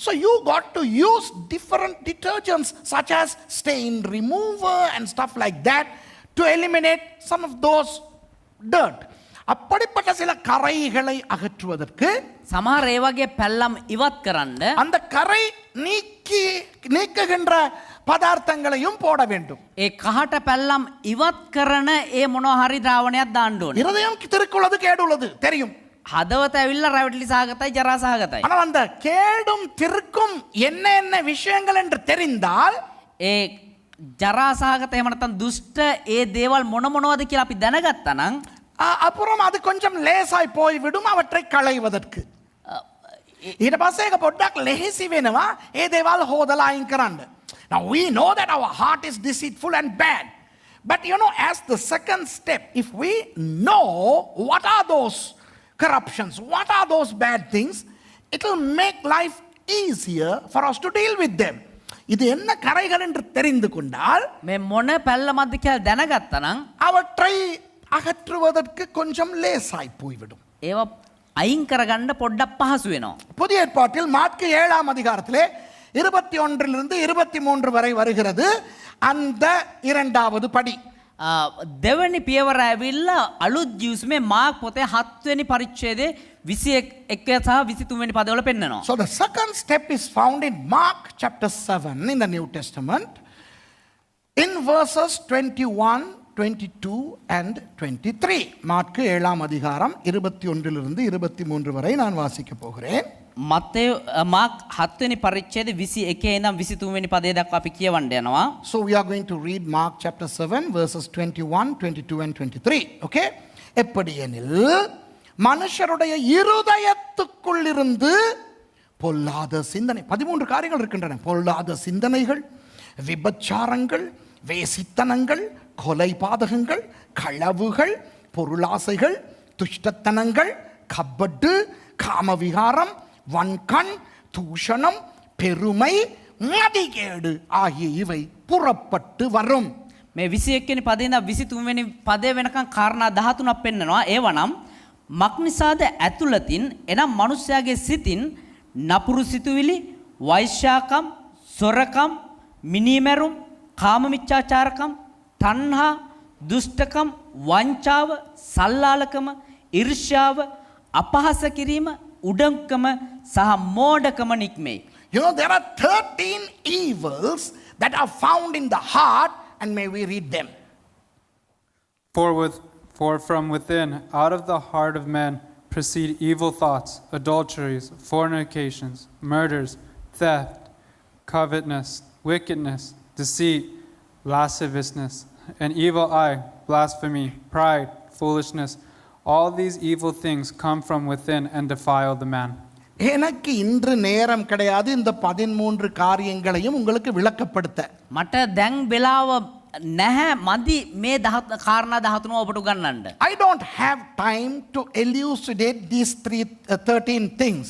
So you got to use different detergents such as stain remover and stuff like that to eliminate some of those dirt. அப்படிப்பட்ட சில கரைகளை அகற்றுவதற்கு සමහර ඒ වගේ පැල්ලම් ඉවත් කරන්න அந்த கரை நீக்குகின்ற பதார்த்தங்களையும் போட வேண்டும். ඒ කහට පැල්ලම් ඉවත් කරන ඒ මොනවා හරි ද්‍රාවණයක් දාන්න ඕනේ. இருதயம் திருக்குள்ளது கேடுள்ளது தெரியும். හදවත ඇවිල්ලා රැවටිලි සහගතයි ජරා සහගතයි. ஆனால் அந்த கேடும் திருக்கும் என்ன என்ன விஷயங்கள் என்று தெரிந்தால் ඒ ජරා සහගත එහෙම නැත්නම් දුෂ්ට ඒ දේවල් මොන මොනවද කියලා අපි දැනගත්තා නම් அப்புறம் அது கொஞ்சம் லேசாய் போய்விடும் அவற்றை களைவதற்கு. ඊට පස්සේ ඒක පොඩ්ඩක් ලෙහෙසි වෙනවා ඒ දේවල් හොදලා අයින් කරන්න. Now we know that our heart is deceitful and bad. But you know, as the second step, if we know what are those corruptions, what are those bad things, it will make life easier for us to deal with them. இது என்ன கரைகள் என்று தெரிந்து கொண்டால் මේ මොන පැල්ලමක්ද කියලා දැනගත්තා නම් அவற்றை அகற்றுவதற்கு கொஞ்சம் லேசாய் போய்விடும். ඒවා අයින් කරගන්න පොඩ්ඩක් පහසු වෙනවා. புதிய ஏற்பாட்டில் மாற்கு 7ஆம் அதிகாரத்திலே 21 to 23 வரை வருகிறது அந்த இரண்டாவது படி. දෙවැනි පියවර ඇවිල්ලා අලුත් ජීවිතේ මාර්ක් පොතේ 7 වෙනි පරිච්ඡේදයේ 21 සහ 23 වෙනි පදවල පෙන්නනවා. So the second step is found in Mark chapter 7 in the New Testament in verses 21, 22 and 23. மாற்கு 7ஆம் அதிகாரம் 21 லிருந்து 23 வரை நான் வாசிக்க போகிறேன். මත්තේ මාර්ක් 7 වෙනි පරිච්ඡේදයේ 21 ඉඳන් 23 වෙනි පදේ දක්වා අපි කියවන්න යනවා. So we are going to read Mark chapter 7 verses 21, 22 and 23. Okay? எப்படியெனில் மனுஷருடைய இருதயத்துக்குள்ளிருந்து பொல்லாத சிந்தனை 13 காரியங்கள் இருக்கின்றன. பொல்லாத சிந்தனைகள், விபச்சாரங்கள், வேசித்தனங்கள், கொலை பாதகங்கள், களவுகள், பொருளாசைகள், துஷ்டத்தனங்கள், கபடு, காமவிகாரம், வன்கண், தூஷணம், பெருமை, மதிகேடு ஆகிய இவை புறப்பட்டு வரும். මේ 21 වෙනි පදේ ඉඳන් 23 වෙනි පදේ වෙනකන් කාරණා 13ක් පෙන්නනවා. ඒවනම් මක්නිසාද ඇතුළතින් එනම් මිනිස්යාගේ සිතින් නපුරු සිතුවිලි, වෛශ්‍යාකම්, සොරකම්, මිනීමැරුම්, කාමමිච්ඡාචාරකම්, තණ්හා, දුෂ්ටකම්, වංචාව, සල්ලාලකම, ඊර්ෂ්‍යාව, අපහාස කිරීම, උඩඟකම සහ මෝඩකම නික්මේ. You know, there are 13 evils that are found in the heart, and may we read them. For from within, out of the heart of man, proceed evil thoughts, adulteries, fornications, murders, theft, covetousness, wickedness, deceit, lasciviousness, an evil eye, blasphemy, pride, foolishness. All these evil things come from within and defile the man. எனக்கு இன்று நேரம் கிடையாது இந்த 13 காரியங்களையும் உங்களுக்கு விளக்கப்படுத்த. මට දැන් වෙලාව නැහැ මදි මේ කාරණා 13 ඔබට උගන්වන්න. I don't have time to elucidate these 13 things.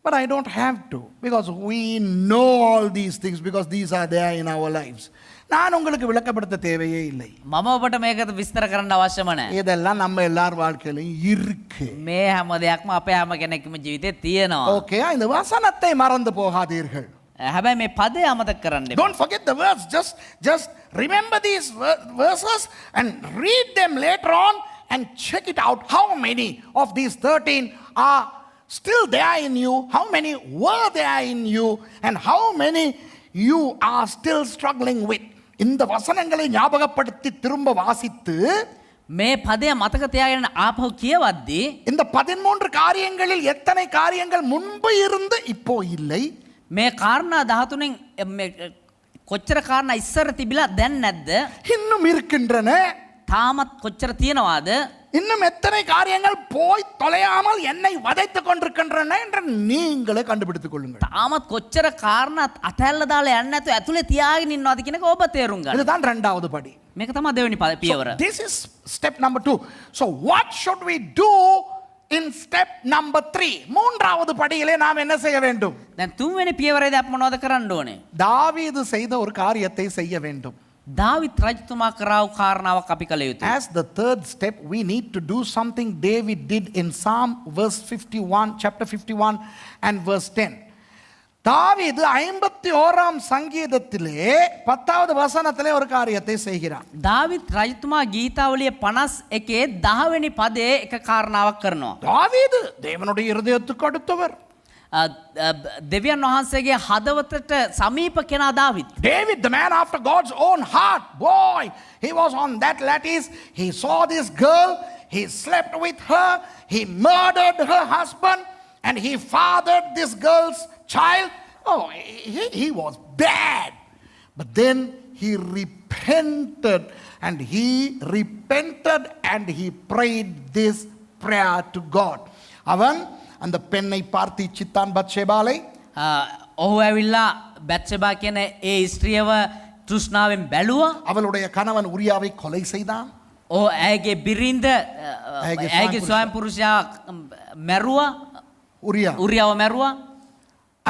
But I don't have to, because we know all these things, because these are there in our lives. நான் உங்களுக்கு விளக்கப்படுத்த தேவையே இல்லை. මම ඔබට මේක විස්තර කරන්න අවශ්‍යම නැහැ. இதெல்லாம் நம்ம எல்லார் வாழ்க்கையிலும் இருக்கு. මේ හැම දෙයක්ම අපේ හැම කෙනෙක්ගේම ජීවිතේ තියෙනවා. ஓகே, இந்த வசனத்தை மறந்து போகாதீர்கள். හැබැයි මේ පදේ අමතක කරන්න එපා. Don't forget the words. Just remember these verses and read them later on and check it out. How many of these 13 are still there in you? How many were there in you? And how many you are still struggling with? இந்த வசனங்களை ஞாபகப்படுத்தி திரும்ப வாசித்து මේ පදය මතක තියාගෙන ආපහු කියවද්දී இந்த 13 காரியங்களில் எத்தனை காரியங்கள் முன்பு இருந்து இப்போ இல்லை? මේ කාරණා 13න් කොච්චර කාරණා ඉස්සර තිබිලා දැන් නැද්ද? இன்னும் இருக்கின்றன. තාමත් කොච්චර තියෙනවද? இன்னும் எத்தனை காரியங்கள் போய் தொலையாமல் என்னை வதைத்துக் கொண்டிருக்கின்றன என்று நீங்களே கண்டுபிடித்துக் கொள்ளுங்கள். තාමත් කොච්චර කාරණා අතැල්ල දාලා යන්නේ නැතුව ඇතුලේ තියාගෙන ඉන්නවද කියන එක ඔබ තේරුම් ගන්න. இதுதான் இரண்டாவது படி. මේක තමයි දෙවෙනි පියවර. So this is step number 2. So what should we do in step number 3? மூன்றாவது படியிலே நாம் என்ன செய்ய வேண்டும்? දැන් තුන්වෙනි පියවරේදී අපි මොනවද කරන්න ඕනේ? தாவீது செய்த ஒரு காரியத்தை செய்ய வேண்டும். දාවිත් රජතුමා කරාව කාරණාවක් අපි කළ යුතුයි. As the third step, we need to do something David did in Psalm verse 51, chapter 51 and verse 10. தாவீது 51ஆம் சங்கீதத்திலே 10வது வசனத்திலே ஒரு காரியத்தை செய்கிறார். දාවිත් රජතුමා ගීතාවලිය 51 10 වෙනි පදයේ එක කාරණාවක් කරනවා. தாவீது தேவனுடைய இருதயத்துக்கு அடுத்தவர். දෙවියන් වහන්සේගේ හදවතට සමීප කෙනා David. David, the man after God's own heart. Boy, he was on that lattice. He saw this girl. he slept with her, he murdered her husband, and he fathered this girl's child. Oh, he was bad. But then he repented and he prayed this prayer to God. அவன் அந்த பெண்ணை பார்த்து இச்சித்தான் பத்ஷேபாலை. ඔහු ඇවිල්ලා බැත්ෂෙබා කියන ඒ ස්ත්‍රියව තෘෂ්ණාවෙන් බැලුවා. அவளுடைய கணவன் உரியாவை கொலை செய்தான். ඔහු ඇයගේ බිරිඳ ඇයගේ ස්වයං පුරුෂයා මැරුවා. උරියාව මැරුවා.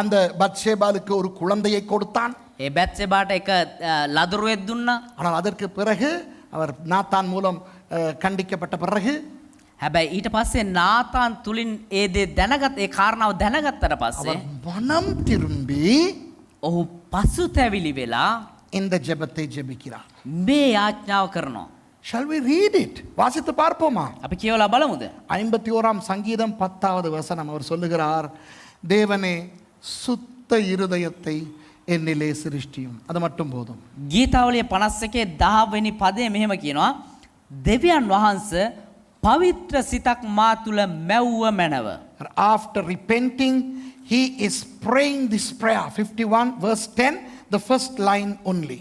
அந்த பத்ஷேபாலுக்கு ஒரு குழந்தையை கொடுத்தான். ඒ බැත්ෂෙබාට එක ලදරුවෙක් දුන්නා. ஆனால் அதற்கு பிறகு அவர் நாத்தான் மூலம் கண்டிக்கப்பட்ட பிறகு හැබැයි ඊට පස්සේ නාතාන් තුලින් ඒ දේ දැනගත් ඒ කාරණාව දැනගත්තට පස්සේ மனம் திரும்பி ඔහු පසුතැවිලි වෙලා இந்த ஜெபத்தை ஜெபிக்கிறார். මේ යාඥාව කරනවා. Shall we read it? வாசித்து பார்ப்போமா? අපි කියවලා බලමුද? 51ஆம் சங்கீதம் 10வது வசனம் அவர் சொல்லுகிறார், தேவனே சுத்த இருதயத்தை என்னிலே சிருஷ்டியும். அது மட்டும் போதும். ගීතාවලිය 51 10 වෙනි පදයේ මෙහෙම කියනවා, දෙවියන් වහන්සේ පවිත්‍ර සිතක් මා තුල මැව්ව මැනව. After repenting, he is praying this prayer. 51 verse 10, the first line only.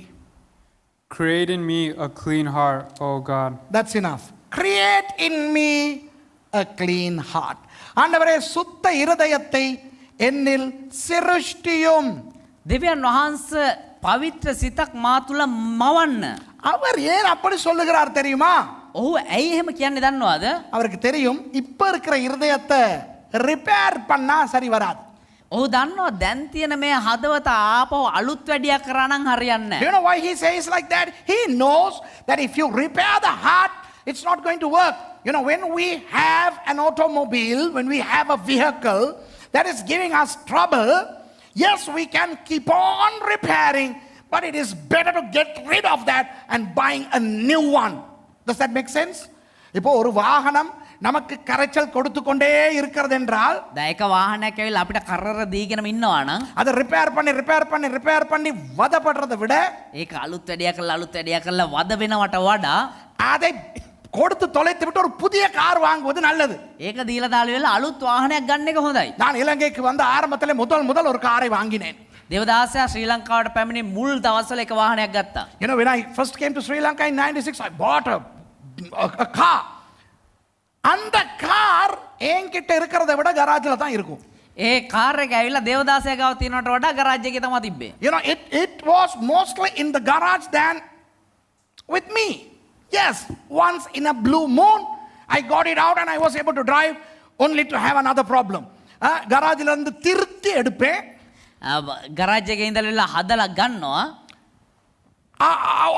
Create in me a clean heart, O God. That's enough. Create in me a clean heart. ஆண்டவரே சுத்த இருதயத்தை என்னில் சிருஷ்டியும். දෙවියන් වහන්සේ පවිත්‍ර සිතක් මා තුල මවන්න. அவர் ஏன் அப்படி சொல்லுகிறார் தெரியுமா? ඔහු ඇයි එහෙම කියන්නේ දන්නවද? அவருக்கு தெரியும் இப்ப இருக்கிற இருதயத்தை ரிப்பேர் பண்ணா சரி வராது. ඔහු දන්නවා දැන් තියෙන මේ හදවත ආපහු අලුත් වැඩියක් කරා නම් හරියන්නේ Do you know why he says like that? He knows that if you repair the heart, it's not going to work. You know, when we have an automobile, when we have a vehicle that is giving us trouble, yes, we can keep on repairing, but it is better to get rid of that and buying a new one. Does that make sense? இப்போ ஒரு வாகனம் நமக்கு கரைச்சல் கொடுத்து கொண்டே இருக்கிறது என்றால் දැයක වාහනයක් ඇවිල්ලා අපිට කරර දීගෙනම ඉන්නවා නම් அதை ரிப்பேர் பண்ணி வதப்படுறதை விட ඒක අලුත් වැඩියක් කරලා වද වෙනවට වඩා அதை கொடுத்து தொலைத்து விட்டு ஒரு புதிய கார் வாங்குவது நல்லது. ඒක දීලා දාලා වෙලා අලුත් වාහනයක් ගන්න එක හොඳයි. நான் இலங்கைக்கு வந்த ஆரம்பத்திலே முதல் ஒரு காரை வாங்கினேன். දේවදාසයා ශ්‍රී ලංකාවට පැමිණි මුල් දවස්වල එක වාහනයක් ගත්තා. You know, when I first came to Sri Lanka in 96, I bought a car. அந்த கார் என்கிட்ட இருக்கிறத விட கராஜ்ல தான் இருக்கும். ඒ කාර් එක ඇවිල්ලා දේවදාසයා ගාව තියෙනවට වඩා ගරාජ් එකේ තමයි තිබ්බේ. You know, it was mostly in the garage than with me. Yes, once in a blue moon, I got it out and I was able to drive only to have another problem. கராஜ்ல இருந்து திருத்தி எடுப்பேன். Garage එකේ ඉඳලා හදලා ගන්නවා.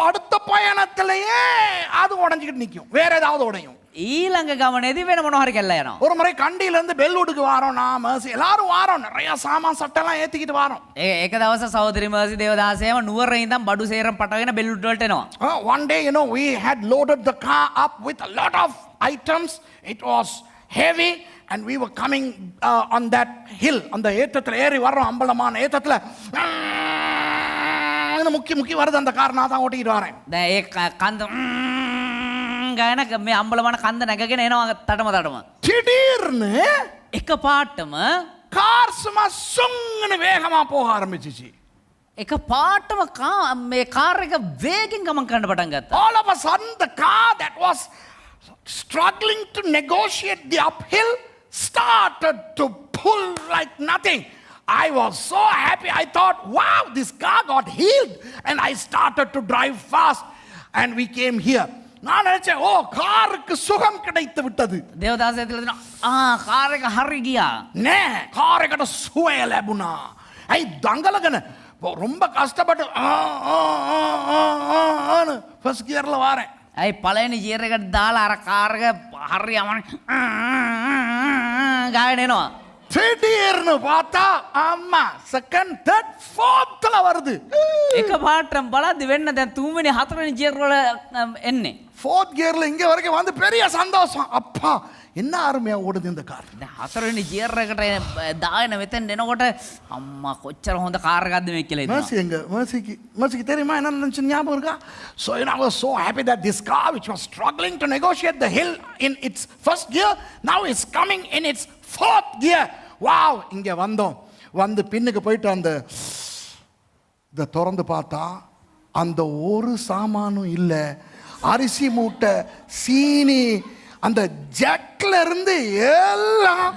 அடுத்த பயணத்திலேயே அது உடைஞ்சிக்கிட்டு நிற்கும், வேற ஏதாவது உடையும். ඊළඟ ගමනේදී වෙන මොනවා හරි කළා යනවා. ஒரு முறை கண்டியில இருந்து பெல்வுட்டுக்கு வாரோம், நான் மர்சி எல்லாரும் வாரோம், நிறைய சாமான் சட்டெல்லாம் ஏத்திக்கிட்டு வாரோம். එක දවස සහෝදරි මර්සි දේවදාසයම නුවර ඉඳන් බඩු සේරම් පටගෙන බෙල්ලුඩ් වලට එනවා. One day, you know, we had loaded the car up with a lot of items. It was heavy and we were coming on that hill, அந்த ஏத்தத்துல ஏறி வர்றோம், அம்பலமான ஏத்தத்துல முக்கி வருது அந்த கார், நான் தான் ஓட்டிட்டு வரேன். දැන් ඒ කන්ද ගායන මේ අම්බලමන කන්ද නැගගෙන එනවා තටම. திடீர்னு එක පාටම கார் சும்மா சுங்குன்னு வேகமா போக ஆரம்பிச்சிச்சு. එක පාටම මේ කාර් එක වේගෙන් ගමන් කරන්න පටන් ගත්තා. All of a sudden the car that was struggling to negotiate the uphill started to pull like nothing. I was so happy. I thought, wow, this car got healed. And I started to drive fast. And we came here. நான் நினைச்சேன், ஓ காருக்கு சுகம் கிடைத்து விட்டது. දේවදාසය ඇතුළේ car එක හරි ගියා. නෑ, කාර් එකට සුවය ලැබුණා. ඇයි දඟලගෙන ரொம்ப கஷ்டப்பட்டு ஃபர்ஸ்ட் கியர்ல வாரேன். ඇයි පළවෙනි ගියර් එකට දාලා අර කාර් එක හරි යමන ගාගෙන එනවා. திடீர்னு பார்த்தா ஆமா செகண்ட் தேர்ட் ஃபோர்த்ல வருது. එක පාටම බලද්දි වෙන්න දැන් 3 වෙනි 4 වෙනි ගියර් වල එන්නේ. ஃபோர்த் கியர்ல இங்க வரைக்கும் வந்து பெரிய சந்தோஷம். அப்பா என்ன அருமையா ஓடுது இந்த கார். දැන් 4 වෙනි ගියර් එකට දාගෙන මෙතෙන් එනකොට අම්මා කොච්චර හොඳ කාර් එකක්ද මේ කියලා Mercy හිතනවා. எங்க Mercyக்கு தெரியுமா என்ன நினைச்சு ஞாபகம் இருக்கா? So I was so happy that this car which was struggling to negotiate the hill in its first gear now is coming in its fourth gear. Wow, இங்க வந்தோம். வந்து பின்னுக்கு போயிட்டு அந்த இத திறந்து பார்த்தா அந்த ஒரு சாமானும் இல்ல. அரிசி மூட்டை, சீனி, அந்த ஜக்ல இருந்து எல்லாம்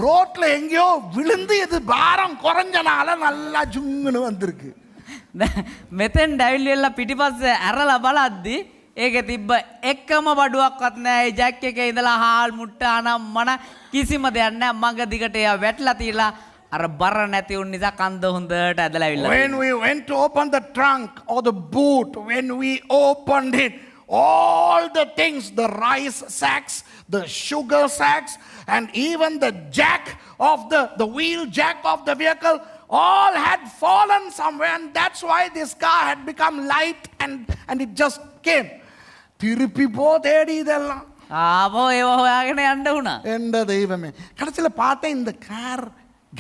ரோட்ல எங்கேயோ விழுந்து இது பாரம் குறைஞ்சனால நல்லா ஜுங்குன்னு வந்திருக்கு. මෙතෙන් ඩැවිල්වෙල්ලා පිටිපස්සේ ඇරලා බලද්දි ඒකේ තිබ්බ එකම බඩුවක්වත් නැහැ. ඒ ජැක් එකේ ඉඳලා හාල් මුට්ට අනම්මන කිසිම දෙයක් නැහැ. මග දිගට එයා වැටලා තියලා අර බර නැති උන් නිසා කන්ද හොඳට ඇදලා ඇවිල්ලා. When we went to open the trunk or the boot, when we opened it, all the things, the rice sacks, the sugar sacks, and even the jack of the wheel jack of the vehicle, all had fallen somewhere, and that's why this car had become light and it just came. திருப்பி போ தேடி இதெல்லாம். ආවෝ ඒව හොයාගෙන යන්න වුණා. எந்த தெய்வமே. கடைசியில பார்த்தேன் இந்த கார்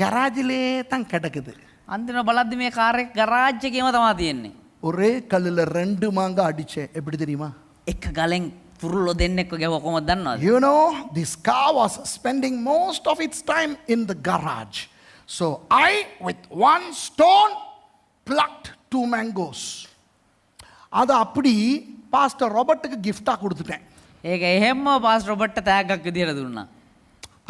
கராஜிலே தான் கிடக்குது. අන්තිම බලද්දි මේ කාර් එක ගරාජ් එකේම තමයි තියෙන්නේ. ஒரே கல்லுல 2 மாங்காய் அடிச்சேன். எப்படி தெரியுமா? එක ගලෙන් පුරුල්ලෝ දෙන්නෙක්ව ගැහුවා කොහොමද දන්නවද? You know, this car was spending most of its time in the garage. So I, with one stone, plucked 2 mangoes. அதை அப்படி பாஸ்டர் ராபர்ட்டுக்கு கிஃப்டா கொடுத்துட்டேன். ඒක එහෙම්ම පාස් රොබර්ට්ට තෑග්ගක් විදියට දුන්නා.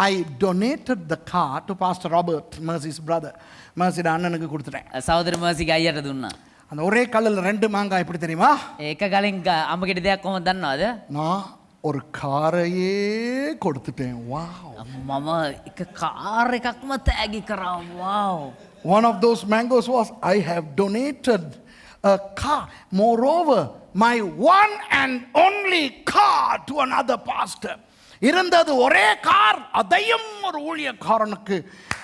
I donated the car to Pastor Robert, Mercy's brother. Mercy's அண்ணனுக்கு கொடுத்துட்டேன். සහෝදර මර්සිගේ අයියට දුන්නා. அந்த ஒரே கல்லுல 2 மாங்காய் எப்படி தெரியுமா? ඒක ගලින් අම්ම ගෙඩි දෙයක් කොහොමද දන්නවද? நான் ஒரு காரையே கொடுத்துட்டேன். Wow. මම එක කාර් එකක්ම තෑගි කරා. wow. One of those mangoes was I have donated a car. Moreover, my one and only car to another pastor. இருந்தது ஒரே கார், அதையும் ஒரு ஊழியக்காரனுக்கு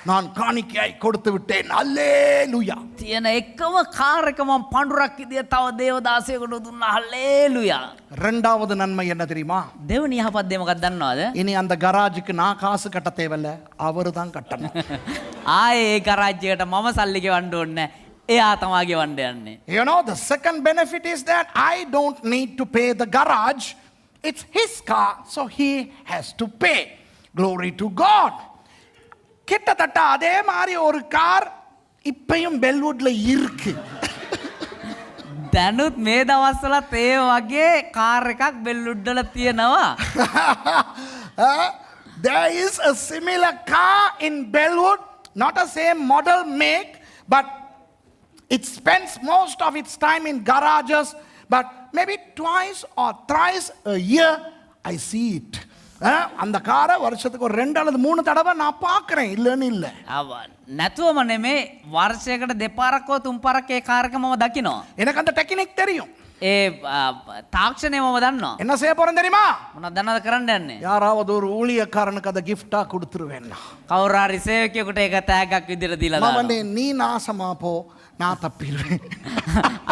நான் காணிக்கையாய் கொடுத்து விட்டேன். அல்லேலூயா. තියෙන එකම කාර් එක මම පඳුරක් විදියට තව දේවදාසයෙකුට දුන්නා. හalleluya. இரண்டாவது நன்மை என்ன தெரியுமா? දෙවනි යහපත් දේ මොකක්ද දන්නවද? இனி அந்த கராஜுக்கு நான் காசு கட்ட தேவையில்ல, அவரு தான் கட்டணும். ආයේ ඒ ගරාජ් එකට මම සල්ලි ගෙවන්න ඕනේ නැහැ. එයා තමයි ගෙවන්න යන්නේ. You know, the second benefit is that I don't need to pay the garage. It's his car, so he has to pay. Glory to God. கிட்டத்தட்ட அதே மாதிரி ஒரு கார் இப்பயும் பெல்வுட்ல இருக்கு. දැනුත් මේ දවස්වලත් ඒ වගේ කාර් එකක් බෙල්ලුඩ් වල තියෙනවා. There is a similar car in Bellwood, not a same model make, but it spends most of its time in garages, but maybe twice or thrice a year I see it. அந்த காரை வருஷத்துக்கு ஒரு 2 அல்லது 3 தடவை நான் பார்க்குறேன், இல்லைன்னு இல்லை. නැතුවම නෙමේ වර්ෂයකට දෙපාරක්ව 3 පාරක් ඒ කාර් එක මම දකිනවා. எனக்கு அந்த டெக்னிக் தெரியும். ඒ තාක්ෂණය මම දන්නවා. என்ன செய்ய போறேன் தெரியுமா? මොනවද දන්නවද කරන්න යන්නේ? யாராவது ஒரு ஊழியக்காரனுக்கு அதை கிஃப்டா கொடுத்துருவேன். කවුරු හරි සේවකයෙකුට ඒක තෑග්ගක් විදියට දීලා දානවා. நீ நாசமா போ, நான் தப்பிடுவேன்.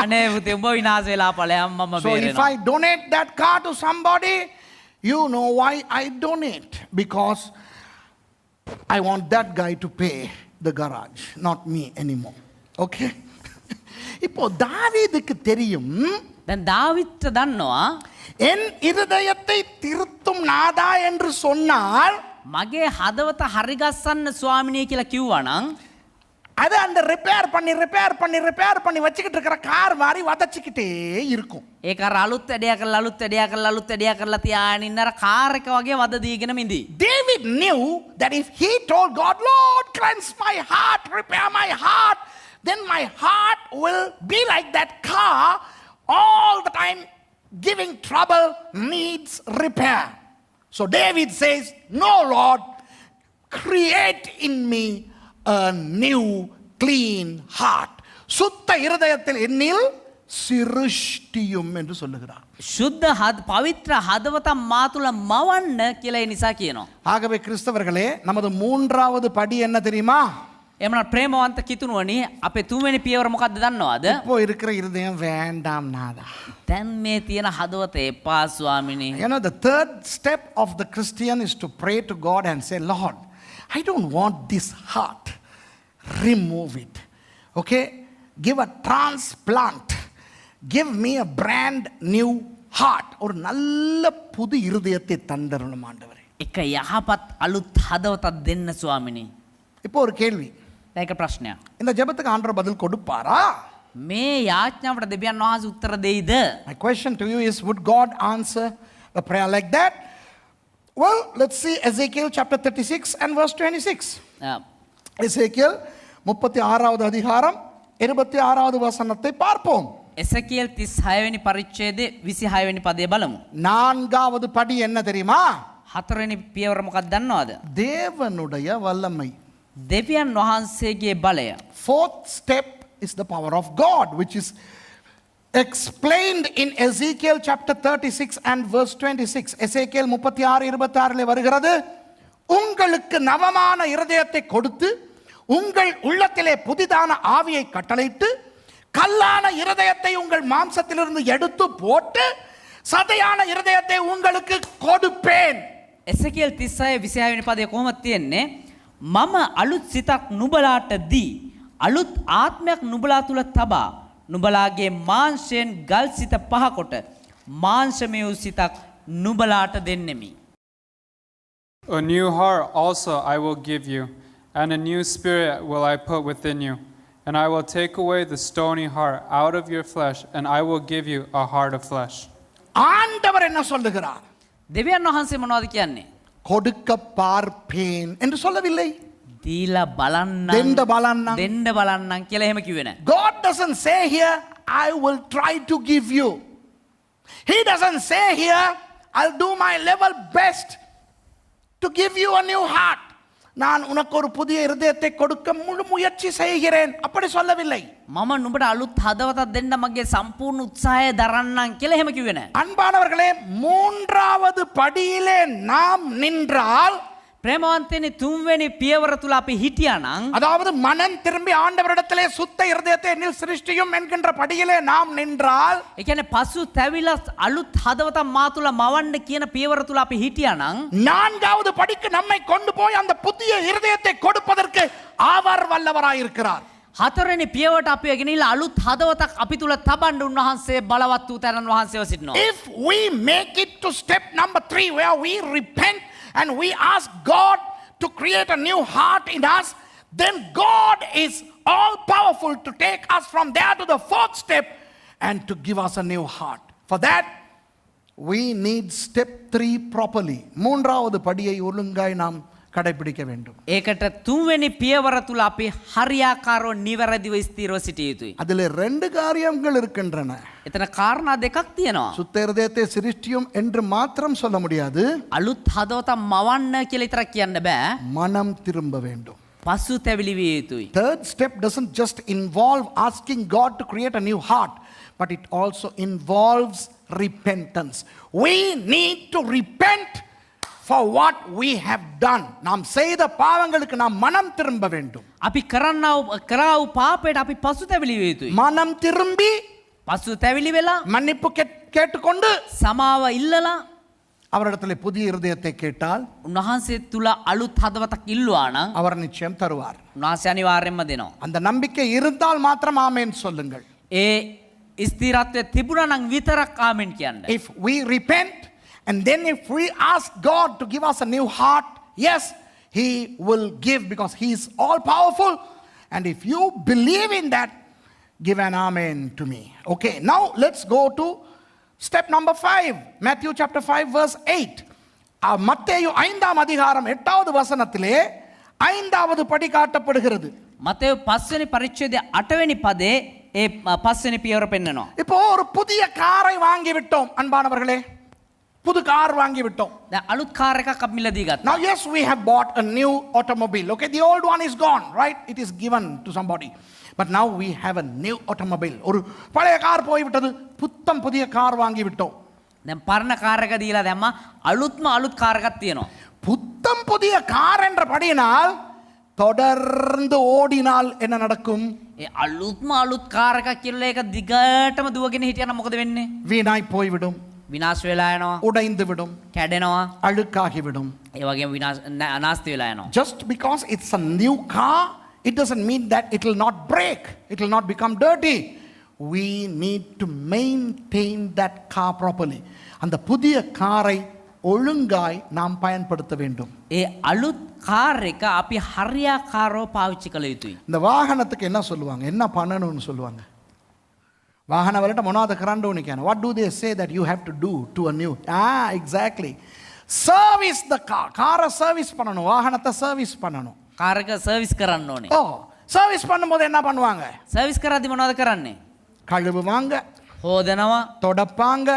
අනේ පුතේ උඹ විනාශ වෙලා ඵලයන් මම So if බේරෙනවා. I donate that car to somebody, you know why I donate, because I want that guy to pay the garage, not me anymore. Okay? இப்போ தாவீதுக்கு தெரியும், දැන් දාවිත්ට දන්නවා என் இருதயத்தை திருத்தும் நாதா என்று சொன்னால் මගේ හදවත හරිගස්සන්න ස්වාමිනිය කියලා කිව්වනම් அது அந்த ரிப்பேர் பண்ணி வச்சுக்கிட்டு இருக்கிற கார் மாதிரி வதச்சிக்கிட்டே இருக்கும். ඒක අර අලුත් වැඩියා කරලා තියාගෙන ඉන්න අර කාර් එක වගේ වද දීගෙන මිදි. David knew that if he told God, Lord, cleanse my heart, repair my heart, then my heart will be like that car, all the time giving trouble, needs repair. So David says, no, Lord, create in me a new clean heart. சுத்த இருதயத்தில் என்னில் சிருஷ்டியும் என்று சொல்லுகிறார். ශුද්ධ පවිත්‍ර හදවතක් මා තුළ මවන්න කියලා ඒ නිසා කියනවා. ஆகவே கிறிஸ்தவர்களே நமது மூன்றாவது படி என்ன தெரியுமா? එමනම් ප්‍රේමවන්ත කිතුණුවනි අපේ තුන්වෙනි පියවර මොකක්ද දන්නවද? இப்போ இருக்கிற இருதயம் வேண்டாம் நாதா. දැන් මේ තියෙන හදවත එපා ස්වාමිනේ. You know, the third step of the Christian is to pray to God and say, Lord, I don't want this heart. Remove it. Okay? Give a transplant. Give me a brand new heart. ஒரு நல்ல புது இருதயத்தை தந்தரணும் ஆண்டவரே. එක යහපත් අලුත් හදවතක් දෙන්න ස්වාමිනේ. இப்போ ஒரு கேள்வி. ඒක ප්‍රශ්නයක්. இந்த ஜெபத்துக்கு ஆண்டவர் பதில் கொடுப்பாரா? මේ යාඥාවට දෙවියන් වහන්සේ උත්තර දෙයිද? My question to you is, would God answer a prayer like that? Well, let's see Ezekiel chapter 36 and verse 26. Ezekiel 36வது அதிகாரம் 26வது வசனத்தை பார்ப்போம். එසකියල් 36 වෙනි පරිච්ඡේදයේ 26 වෙනි පදය බලමු. நான்காவது படி என்ன தெரியுமா? හතරවෙනි පියවර මොකක්ද දන්නවද? தேவனுடைய வல்லமை. දෙවියන් වහන්සේගේ බලය. Fourth step is the power of God, which is explained in Ezekiel chapter 36 and verse 26. Ezekiel 36:26 வருகிறது. உங்களுக்கு நவமான இருதயத்தை கொடுத்து உங்கள் உள்ளத்திலே புதிதான ஆவியை கட்டளையிட்டு கல்லான இருதயத்தை உங்கள் மாம்சத்திலிருந்து எடுத்து போட்டு சதையான இருதயத்தை உங்களுக்கு கொடுப்பேன். එසකියල් 36:26 වෙනි පදය කොහොමද තියෙන්නේ? මම අලුත් සිතක් නුඹලාට දී අලුත් ආත්මයක් නුඹලා තුල තබා නුඹලාගේ මාංශයෙන් ගල් සිත පහකොට මාංශමය වූ සිතක් නුඹලාට දෙන්නෙමි. A new heart also I will give you, and a new spirit will I put within you. And I will take away the stony heart out of your flesh, and I will give you a heart of flesh. ஆண்டவர் என்ன சொல்லுகிறார்? දෙවියන් වහන්සේ මොනවද කියන්නේ? கொடுக்க பார்ப்பேன் என்று சொல்லவில்லை. දීලා බලන්න දෙන්න බලන්නම්. දෙන්න බලන්නම් කියලා එහෙම කිව්වේ නැහැ. God doesn't say here, I will try to give you. He doesn't say here, I'll do my level best to give you a new heart. நான் உனக்கு ஒரு புதிய இருதயத்தை கொடுக்க முழு முயற்சி செய்கிறேன் அப்படி சொல்லவில்லை. මම නුඹට අලුත් හදවතක් දෙන්න මගේ සම්පූර්ණ උත්සාහය දරන්නම් කියලා එහෙම කිව්වේ නැහැ. அன்பானவர்களே, மூன்றாவது படியிலே நாம் நின்றால், ප්‍රේමවන්තයනි තුන්වෙනි පියවර තුල අපි හිටියානම්, அதாவது மனம் திரும்பி ஆண்டவரிடத்திலே சுத்த இருதயத்தை என்னில் சிருஷ்டியும் என்கின்ற படியிலே நாம் நின்றால், ඒ කියන්නේ පසු තැවිලා අලුත් හදවතක් මා තුල මවන්න කියන පියවර තුල අපි හිටියානම්, நான்காவது படிக்கு நம்மை கொண்டு போய் அந்த புதிய இருதயத்தை கொடுப்பதற்கு அவர் வல்லவராய் இருக்கிறார். හතරවෙනි පියවරට අපි ගෙනිලා අලුත් හදවතක් අපි තුල තබන්න උන්වහන්සේ බලවත් වූ තරණ වහන්සේව සිටිනවා. If we make it to step number 3 where we repent and we ask God to create a new heart in us, then God is all powerful to take us from there to the fourth step and to give us a new heart. For that, we need step 3 properly. மூன்றாவது படியை ஒழுங்காய் நாம் கடைபிடிக்க வேண்டும். ඒකට තුන්වෙනි පියවර තුල අපි හරියාකාරව නිවැරදිව ස්ථිරව සිටිය යුතුයි. அதிலே 2 காரியங்கள் இருக்கின்றன. එතන කාරණා දෙකක් තියෙනවා. சுத்த இருதயத்தை சிருஷ்டியும் என்று மாத்திரம் சொல்ல முடியாது. අලුත් හදවතක් මවන්න කියලා විතරක් කියන්න බෑ. மனம் திரும்ப வேண்டும். පසු තැවිලි විය යුතුයි. Third step doesn't just involve asking God to create a new heart, but it also involves repentance. We need to repent for what we have done. நாம் செய்த பாவங்களுக்கு நாம் மனம் திரும்ப வேண்டும். අපි කරාවු පාපයට අපි පසු තැවිලි විය යුතුයි. மனம் திரும்பி පසු තැවිලි වෙලා மன்னிப்பு கேட்டுக்கொண்டு සමාව ඉල්ලලා அவரிடத்தில் புதிய இருதயத்தை கேட்டால் උන්වහන්සේ තුල අලුත් හදවතක් ඉල්ලුවා නම් அவர் நிச்சயம் தருவார். උන්වහන්සේ අනිවාර්යයෙන්ම දෙනවා. அந்த நம்பிக்கை இருந்தால் மாத்திரம் ஆமென் சொல்லுங்கள். ඒ ස්ථිරත්වය තිබුණා නම් විතරක් ආමෙන් කියන්න. If we repent and then if we ask God to give us a new heart, yes, He will give because He is all powerful. And if you believe in that, give an amen to me. Okay, now let's go to step number 5. Matthew chapter 5 verse 8. மத்தேயு 5ஆம் அதிகாரம் 8வது வசனத்திலே 5வது படி காட்டப்படுகிறது. Matthew 5 වෙනි පරිච්ඡේදයේ 8 වෙනි පදේ ඒ 5 වෙනි පියවර පෙන්නනවා. இப்போ ஒரு புதிய காரை வாங்கி விட்டோம் அன்பானவர்களே. புது கார் வாங்கி விட்டோம். දැන් අලුත් කාර් එකක් අපි මිලදී ගත්තා. Now yes, we have bought a new automobile. Okay, the old one is gone, right? It is given to somebody. But now we have a new automobile. ஒரு பழைய கார் போய் விட்டது, புத்தம் புதிய கார் வாங்கி விட்டோம். දැන් පරණ කාර් එක දීලා දැම්මා අලුත්ම අලුත් කාර් එකක් තියෙනවා. புத்தம் புதிய கார் என்ற படியினால் தொடர்ந்து ஓடினால் என்ன நடக்கும்? ඒ අලුත්ම අලුත් කාර් එකක් කියලා ඒක දිගටම දුවගෙන හිටියනම් මොකද වෙන්නේ? வீணாய் போய்விடும், විනාශ වෙලා යනවා, உடைந்து விடும், කැඩෙනවා, அழுக்காகிவிடும். ඒ වගේම අනාස්ති වෙලා යනවා. Just because it's a new car, it doesn't mean that it will not break, it will not become dirty. We need to maintain that car properly. அந்த புதிய காரை ஒழுங்காய் நாம் பயன்படுத்த வேண்டும். ඒ අලුත් කාර් එක අපි හරියාකාරව පාවිච්චි කළ යුතුයි. இந்த வாகனத்துக்கு என்ன சொல்லுவாங்க, என்ன பண்ணணும்னு சொல்லுவாங்க? வாகன වලට මොනවද කරන්න ඕනේ කියන? What do they say that you have to do to a new? Exactly. Service the car. காரை சர்வீஸ் பண்ணணும், வாகனத்தை சர்வீஸ் பண்ணணும். කාර් එක සර්විස් කරන්න ඕනේ. சர்வீஸ் பண்ணும்போது என்ன பண்ணுவாங்க? සර්විස් කරද්දි මොනවද කරන්නේ? கழுவுவாங்க, හොදනවා, தொடப்பாங்க,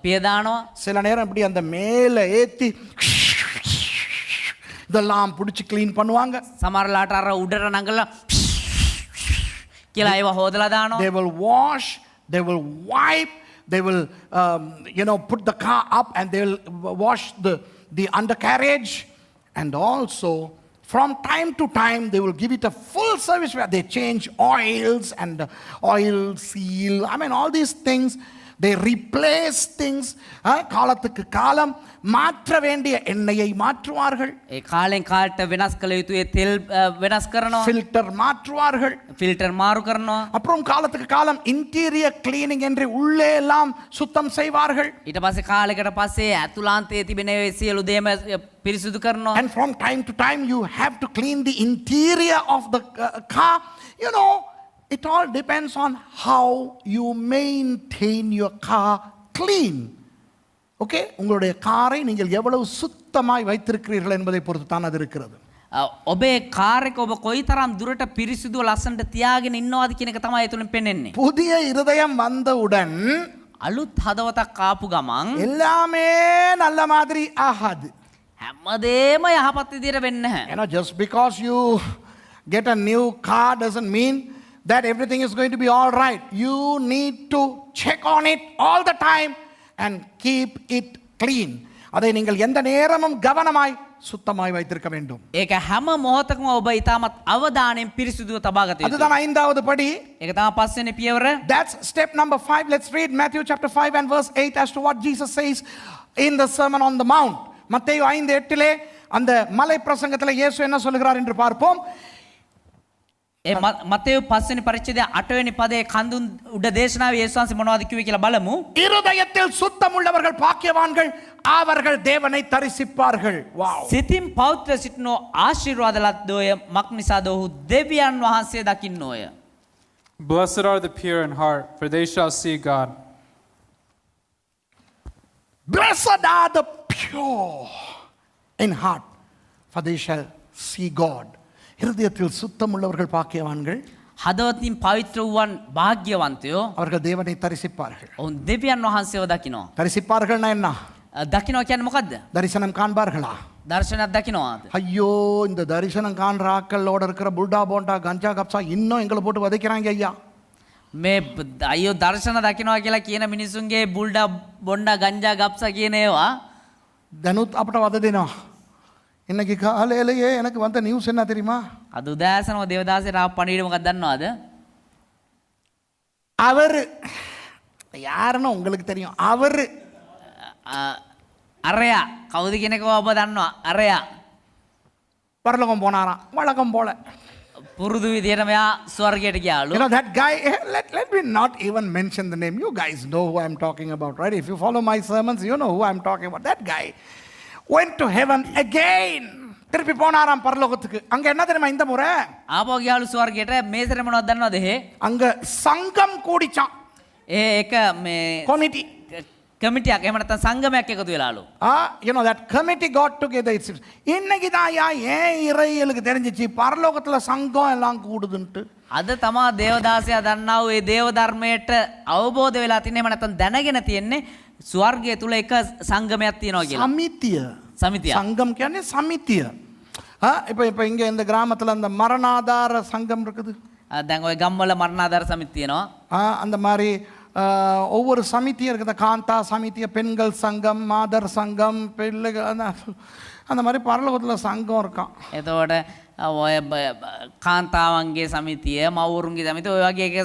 පියදානවා. சில நேரம் இப்படி அந்த மேல ஏத்தி இதெல்லாம் பிடிச்சி க்ளீன் பண்ணுவாங்க. සමහරලාට අර උඩට නඟලා කියලා ඒව හොදලා දානවා. They will wash, they will wipe, they will put the car up and they will wash the undercarriage, and also from time to time they will give it a full service where they change oils and oil seal, all these things. They replace things. காலத்துக்கு காலம் மாற்ற வேண்டிய எண்ணெயை மாற்றுவார்கள். ඒ කාලෙන් කාලට වෙනස් කළ යුතු ඒ තෙල් වෙනස් කරනවා. ஃபில்டர் மாற்றுவார்கள். ෆිල්ටර් මාරු කරනවා. அப்புறம் காலத்துக்கு காலம் இன்டீரியர் கிளீனிங் என்று உள்ளே எல்லாம் சுத்தம் செய்வார்கள். ඊට පස්සේ කාලයකට පස්සේ ඇතුළාන්තයේ තිබෙන ඒ සියලු දේම පිරිසිදු කරනවා. And from time to time you have to clean the interior of the car. It all depends on how you maintain your car clean. Okay? உங்களுடைய காரை நீங்கள் எவ்வளவு சுத்தமாய் வைத்திருக்கிறீர்கள் என்பதை பொறுத்து தான் அது இருக்கிறது. ඔබේ කාර් එක ඔබ කොයිතරම් දුරට පිරිසිදුව ලස්සනට තියාගෙන ඉන්නවද කියන එක තමයි එතුලින් පෙන්වන්නේ. புதிய இருதயம் வந்தவுடன் අලුත් හදවතක් ආපු ගමන් எல்லாமே நல்ல மாதிரி ஆகாது. හැමදේම යහපත් විදියට වෙන්නේ නැහැ. Just because you get a new car doesn't mean that everything is going to be all right. You need to check on it all the time and keep it clean. அதை நீங்கள் எந்த நேரமும் கவனமாய் சுத்தமாய் வைத்திருக்க வேண்டும். ඒක හැම මොහොතකම ඔබ ඊටමත් අවධානයෙන් පිරිසිදුව තබා ගත යුතුයි. அதுதான் ஐந்தாவது படி. ඒක තමයි පස්වෙනි පියවර. That's step number 5. Let's read Matthew chapter 5 and verse 8 as to what Jesus says in the Sermon on the Mount. மத்தேயு 5:8 அந்த மலை பிரசங்கத்தில் இயேசு என்ன சொல்கிறார் என்று பார்ப்போம். ඒ මතේයු 5 වෙනි පරිච්ඡේදයේ 8 වෙනි පදයේ කඳුන් උඩ දේශනාවේ යේසුස් වහන්සේ මොනවද කිව්වේ කියලා බලමු. இருதயத்தில் சுத்தம் உள்ளவர்கள் பாக்கியவான்கள், அவர்கள் தேவனை தரிசிப்பார்கள். Wow. සිතින් පෞත්‍ර සිටිනෝ ආශිර්වාදලත්දෝය මක් නිසාද ඔහු දෙවියන් වහන්සේ දකින්නෝය. Blessed are the pure in heart, for they shall see God. Blessed are the pure in heart, for they shall see God. இருதயத்தில் சுத்தம் உள்ளவர்கள் பாக்கியவான்கள், හදවතින් පවිත්‍ර වූවන් භාග්‍යවන්තයෝ அவர்கள் தேவனை தரிசிப்பார்கள். ඔවුන් දෙවියන් වහන්සේව දකිනවා. தரிசிப்பார்கள்னா என்ன? දකිනවා කියන්නේ මොකද්ද? தரிசனம் காண்பார்களா? දර්ශනයක් දකිනවාද? ஐயோ, இந்த தரிசனம் காண்ற ஆக்களோட இருக்கிற புல்டா போண்டா கஞ்சா கப்சா இன்னும் எங்களை போட்டு வதைக்கிறாங்க ஐயா. මේ අයියෝ දර්ශන දකිනවා කියලා කියන මිනිසුන්ගේ බුල්ඩා බොණ්ඩා ගංජා ගප්සා කියන ඒවා தனுத் අපට වද දෙනවා. இன்னைக்கு காலையிலேயே எனக்கு வந்த நியூஸ் என்ன தெரியுமா? අද උදෑසනම දේවදාසේට ආපු පණිවිඩය මොකක්ද දන්නවද? அவர் யாருன்னு உங்களுக்கு தெரியும். அவர் අරයා කවුද කියන එක ඔබ දන්නවා. අරයා பரலோகம் போனாராம் வழக்கம் போல. පුරුදු විදියට මෙයා ස්වර්ගයට ගියාලු. That guy, let me not even mention the name. You guys know who I'm talking about, right? If you follow my sermons, you know who I'm talking about. That guy went to heaven again. திருப்பி போனாராம் பரலோகத்துக்கு. அங்க என்ன தெரியுமா இந்த முறை? ආපහු ගියාලු ස්වර්ගයට. මේසෙට මොනවද දන්නවද එහෙ? அங்க சங்கம் கூடிச்சான். ඒක මේ committee. කමිටියක් එහෙම නැත්නම් සංගමයක් එකතු වෙලාලු. That committee got together. இன்னைக்கு தான் ஏன் இறையலுக்கு தெரிஞ்சிச்சு பரலோகத்துல சங்கம் எல்லாம் கூடுதுன்ட்டு. අද තමා දේවදාසයා දන්නා වූ ඒ දේව ධර්මයට අවබෝධ වෙලා තියෙන්නේ. එහෙම නැත්නම් දැනගෙන තියෙන්නේ ස්වර්ගය තුල එක සංගමයක් තියෙනවා කියලා. சமித்திய. சங்கம் කියන්නේ சமித்திய. இப்ப இங்க இந்த கிராமத்துல அந்த மரணாதார சங்கம் இருக்குது. දැන් ওই ගම්වල මරණාධාර සමිතිය තියෙනවා. அந்த மாதிரி ஒவ்வொரு சமித்தியும் இருக்குது. காந்தா சமித்திய, பெண்கள் சங்கம், மாதர் சங்கம், பிள்ளைகள் அந்த மாதிரி பரலோகத்தில் சங்கம் இருக்கான். එතකොට ඔය කාන්තාවන්ගේ සමිතිය, මවුරුන්ගේ සමිතිය, ඔය වගේ එක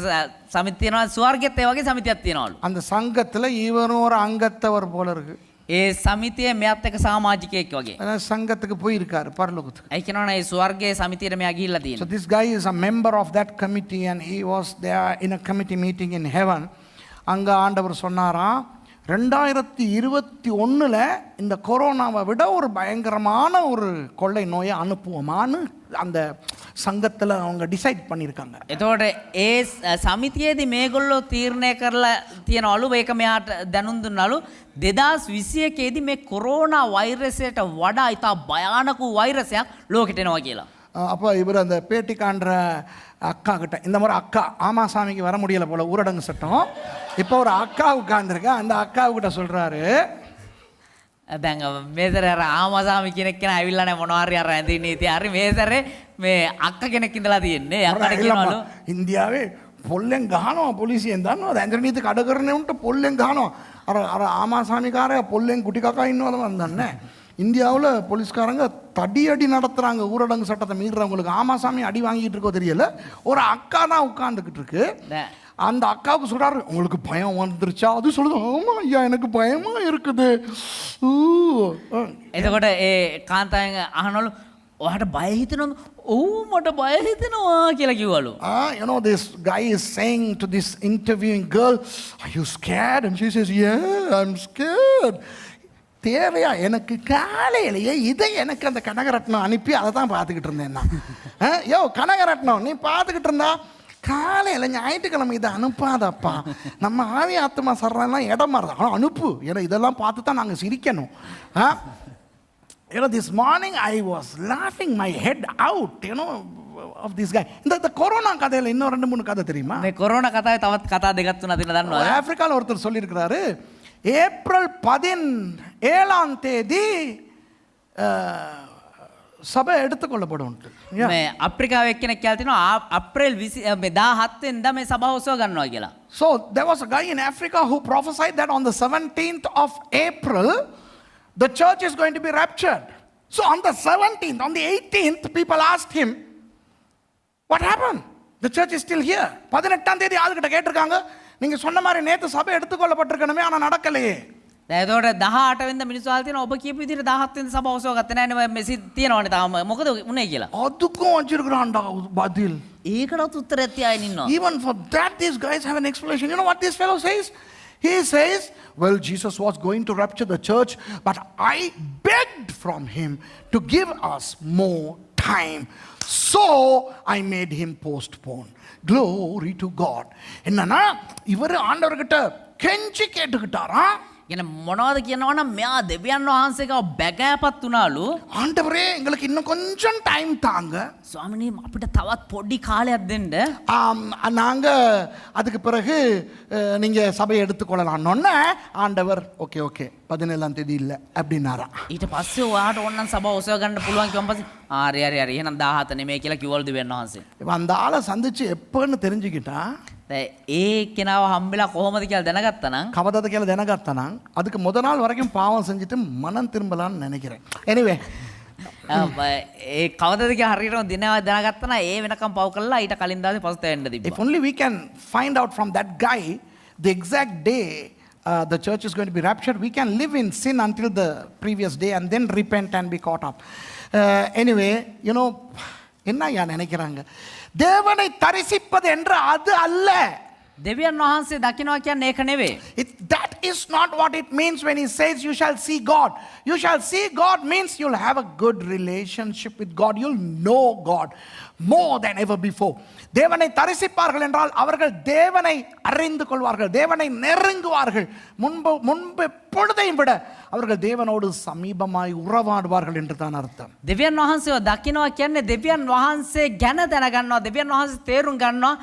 සමිති තියෙනවා. ස්වර්ගෙත් ඒ වගේ සමිතියක් තියෙනවලු. அந்த சங்கத்தில் இவரும் ஒரு அங்கத்தவர் போல இருக்கு. ඒ සමිතිය මෙයත් එක්ක සමාජිකයෙක් වගේ. சங்கத்துக்கு போயிருக்காரு பரலோகத்துக்கு. ඒ කියනවනේ ඒ ස්වර්ගයේ සමිතියට මෙයා ගිහිල්ලා So තියෙනවා. this guy is a member of that committee and he was there in a committee meeting in heaven. அங்கே ஆண்டவர் சொன்னாராம், 2021 இந்த கொரோனாவை விட ஒரு பயங்கரமான ஒரு கொள்ளை நோயை அனுப்புவோமான்னு அந்த சங்கத்தில் அவங்க டிசைட் பண்ணியிருக்காங்க. එතකොට ඒ සමිතියේදී මේගොල්ලෝ තීරණය කරලා තියනවලු, ඒක මෙයාට දැනුම් දුන්නලු 2021 දී මේ කොරෝනා වෛරසයට වඩා ඉතා භයානක වෛරසයක් ලෝකෙට එනවා කියලා. அப்போ இவர் அந்த பேட்டி காண்ற அக்கா கிட்ட, இந்த மாதிரி அக்கா ஆமாசாமிக்கு வர முடியலை போல ஊரடங்கு சட்டம், இப்போ ஒரு அக்கா உட்காந்துருக்க, அந்த அக்காவுக்கிட்ட சொல்கிறாரு, දැන් මේසර අර ආමසාමි කෙනෙක් කෙනා ඇවිල්ලා නැහැ මොනවාරි අර ඇඳින්නේ ඉතින් හරි මේසරේ මේ අක්ක කෙනෙක් ඉඳලා තියෙන්නේ. අක්කට කියනවලු ඉන්දියාවේ පොල්ලෙන් ගහනවා පොලිසියෙන්, දන්නවද? ඇඳරණීති කඩ කරන උන්ට පොල්ලෙන් ගහනවා. අර ආමාසාමිකාරයා පොල්ලෙන් ගුටි කකා ඉන්නවද මන් දන්නේ නැහැ. இந்தியாவில் போலீஸ்காரங்க தடி அடி நடத்துகிறாங்க ஊரடங்கு சட்டத்தை மீறுறவங்களுக்கு. ஆமாசாமி அடி வாங்கிட்டு இருக்கோ தெரியல, ஒரு அக்கா தான் உட்காந்துக்கிட்டு இருக்கு. அந்த அக்காவுக்கு சொல்கிறாரு, உங்களுக்கு பயம் வந்துருச்சா? அது சொல்லுது, ஆமாம் ஐயா எனக்கு பயமாக இருக்குது. එතකොට ඒ කාන්තාවෙන් අහනවලු ඔයාට බය හිතෙනවද? ඔව් මට බය හිතෙනවා කියලා කිව්වලු. You know, this guy is saying to this interviewing girl, are you scared? And she says, yeah, I'm scared. தேவையா எனக்கு காலையிலேயே இதை எனக்கு அந்த கனகரட்னம் அனுப்பி அதை தான் பார்த்துக்கிட்டு இருந்தேன் நான். யோ கனகரட்னம் நீ பார்த்துக்கிட்டு இருந்தா காலையில் ஞாயிற்றுக்கிழமை இதை அனுப்பாதப்பா, நம்ம ஆவி ஆத்மா சர்றெல்லாம் இடம் மாறுது, ஆனால் அனுப்பு, ஏன்னா இதெல்லாம் பார்த்து தான் நாங்கள் சிரிக்கணும். You know, this morning I was laughing my head out, you know, of this guy. இந்த கொரோனா கதையில் இன்னும் 2-3 கதை தெரியுமா? මේ කොරෝනා කතාවේ තවත් කතා දෙකක් තුනක් තියෙනවා දන්නවද? ஆப்பிரிக்காவில் ஒருத்தர் சொல்லியிருக்கிறாரு, ஏப்ரல் 17ஆம் தேதி சபை எடுத்துக்கொள்ளப்படும். මේ අප්‍රිකාවේ එක්කෙනෙක් කියලා තිනවා අප්‍රේල් 17 වෙනිදා මේ සභාව උසව ගන්නවා කියලා. So there was a guy in Africa who prophesied that on the 17th of April the church is going to be raptured. So on the 17th, on the 18th, people asked him, what happened? The church is still here. 18ஆம் தேதி ஆளுகிட்ட கேட்டிருக்காங்க, நீங்க சொன்ன மாதிரி நேத்து சபை எடுத்துக்கொள்ளப்பட்டிருக்கணுமே, ஆனா நடக்கலையே. එතකොට 18 වෙනිදා මිනිස්සු ආලා තියෙනවා ඔබ කියපු විදිහට 17 වෙනිදා සභාව උසව ගත්තේ නැහැ නේ මෙසි තියෙනවනේ තාම මොකද උනේ කියලා. அதுக்கும் வச்சிருக்கான்டா பதில். ඒකටත් උත්තරයක් තියාගෙන ඉන්නවා. Even for that these guys have an explanation. You know what this fellow says? He says, well, Jesus was going to rapture the church, but I begged from him to give us more time. So I made him postpone. Glory to God. என்னன்னா இவர் ஆண்டவர்கிட்ட கெஞ்சி கேட்டுக்கிட்டாரா. என்ன මොනවද කියනවනම් මෙයා දෙවියන් වහන්සේගව බැගෑපත් වුණාලු. ஆண்டவரே எங்களுக்கு இன்னும் கொஞ்சம் டைம் தாங்க. ස්වාමිනේ අපිට තවත් පොඩි කාලයක් දෙන්න. நாங்க அதுக்கு பிறகு நீங்க சபையை எடுத்துக்கொள்ளலாம்னு ஆண்டவர் ஓகே ஓகே 17ஆம் தேதி இல்லை அப்படின்னாரா. ඊට පස්සේ ඔයාට ඕනනම් සභාව උසව ගන්න පුළුවන් කිව්වන් පස්සේ හරි එහෙනම් 17 නෙමෙයි කියලා කිව්වලු දෙවියන් වහන්සේ. அந்த ஆளை சந்திச்சு எப்பன்னு தெரிஞ்சுக்கிட்டா, ඒ කෙනාව හම්බෙලා කොහොමද කියලා දැනගත්තා නම්, கவதத்தை கேள்வி දැනගත්තා அதுக்கு முத நாள் வரைக்கும் பாவம் செஞ்சுட்டு மனம் திரும்பலான்னு நினைக்கிறேன். எனிவே ඒ කවදද කියලා හරියටම දිනව දැනගත්තා නම් ඒ වෙනකම් පව් කළා ඊට කලින් දාසේ පසුතැවෙන්න තිබ්බා. if only we can find out from that guy the exact day the church is going to be raptured, we can live in sin until the previous day and then repent and be caught up. Anyway, you know, என்ன யா நினைக்கிறாங்க, தேவனை தரிசிப்பது என்று அது அல்ல. දෙවියන් වහන්සේ දකින්නවා කියන්නේ ඒක නෙවෙයි. That is not what it means when he says you shall see God. You shall see God means you'll have a good relationship with God. You'll know God more than ever before. தேவனை தரிசிப்பார்கள் என்றால் அவர்கள் தேவனை அறிந்து கொள்வார்கள், தேவனை நெருங்குவார்கள், முன்பு எப்பொழுதையும் விட அவர்கள் தேவனோடு சமீபமாய் உறவாடுவார்கள் என்று தான் அர்த்தம். දෙවියන් වහන්සේව දකින්නවා කියන්නේ දෙවියන් වහන්සේ ගැන දැනගන්නවා, දෙවියන් වහන්සේ තේරුම් ගන්නවා,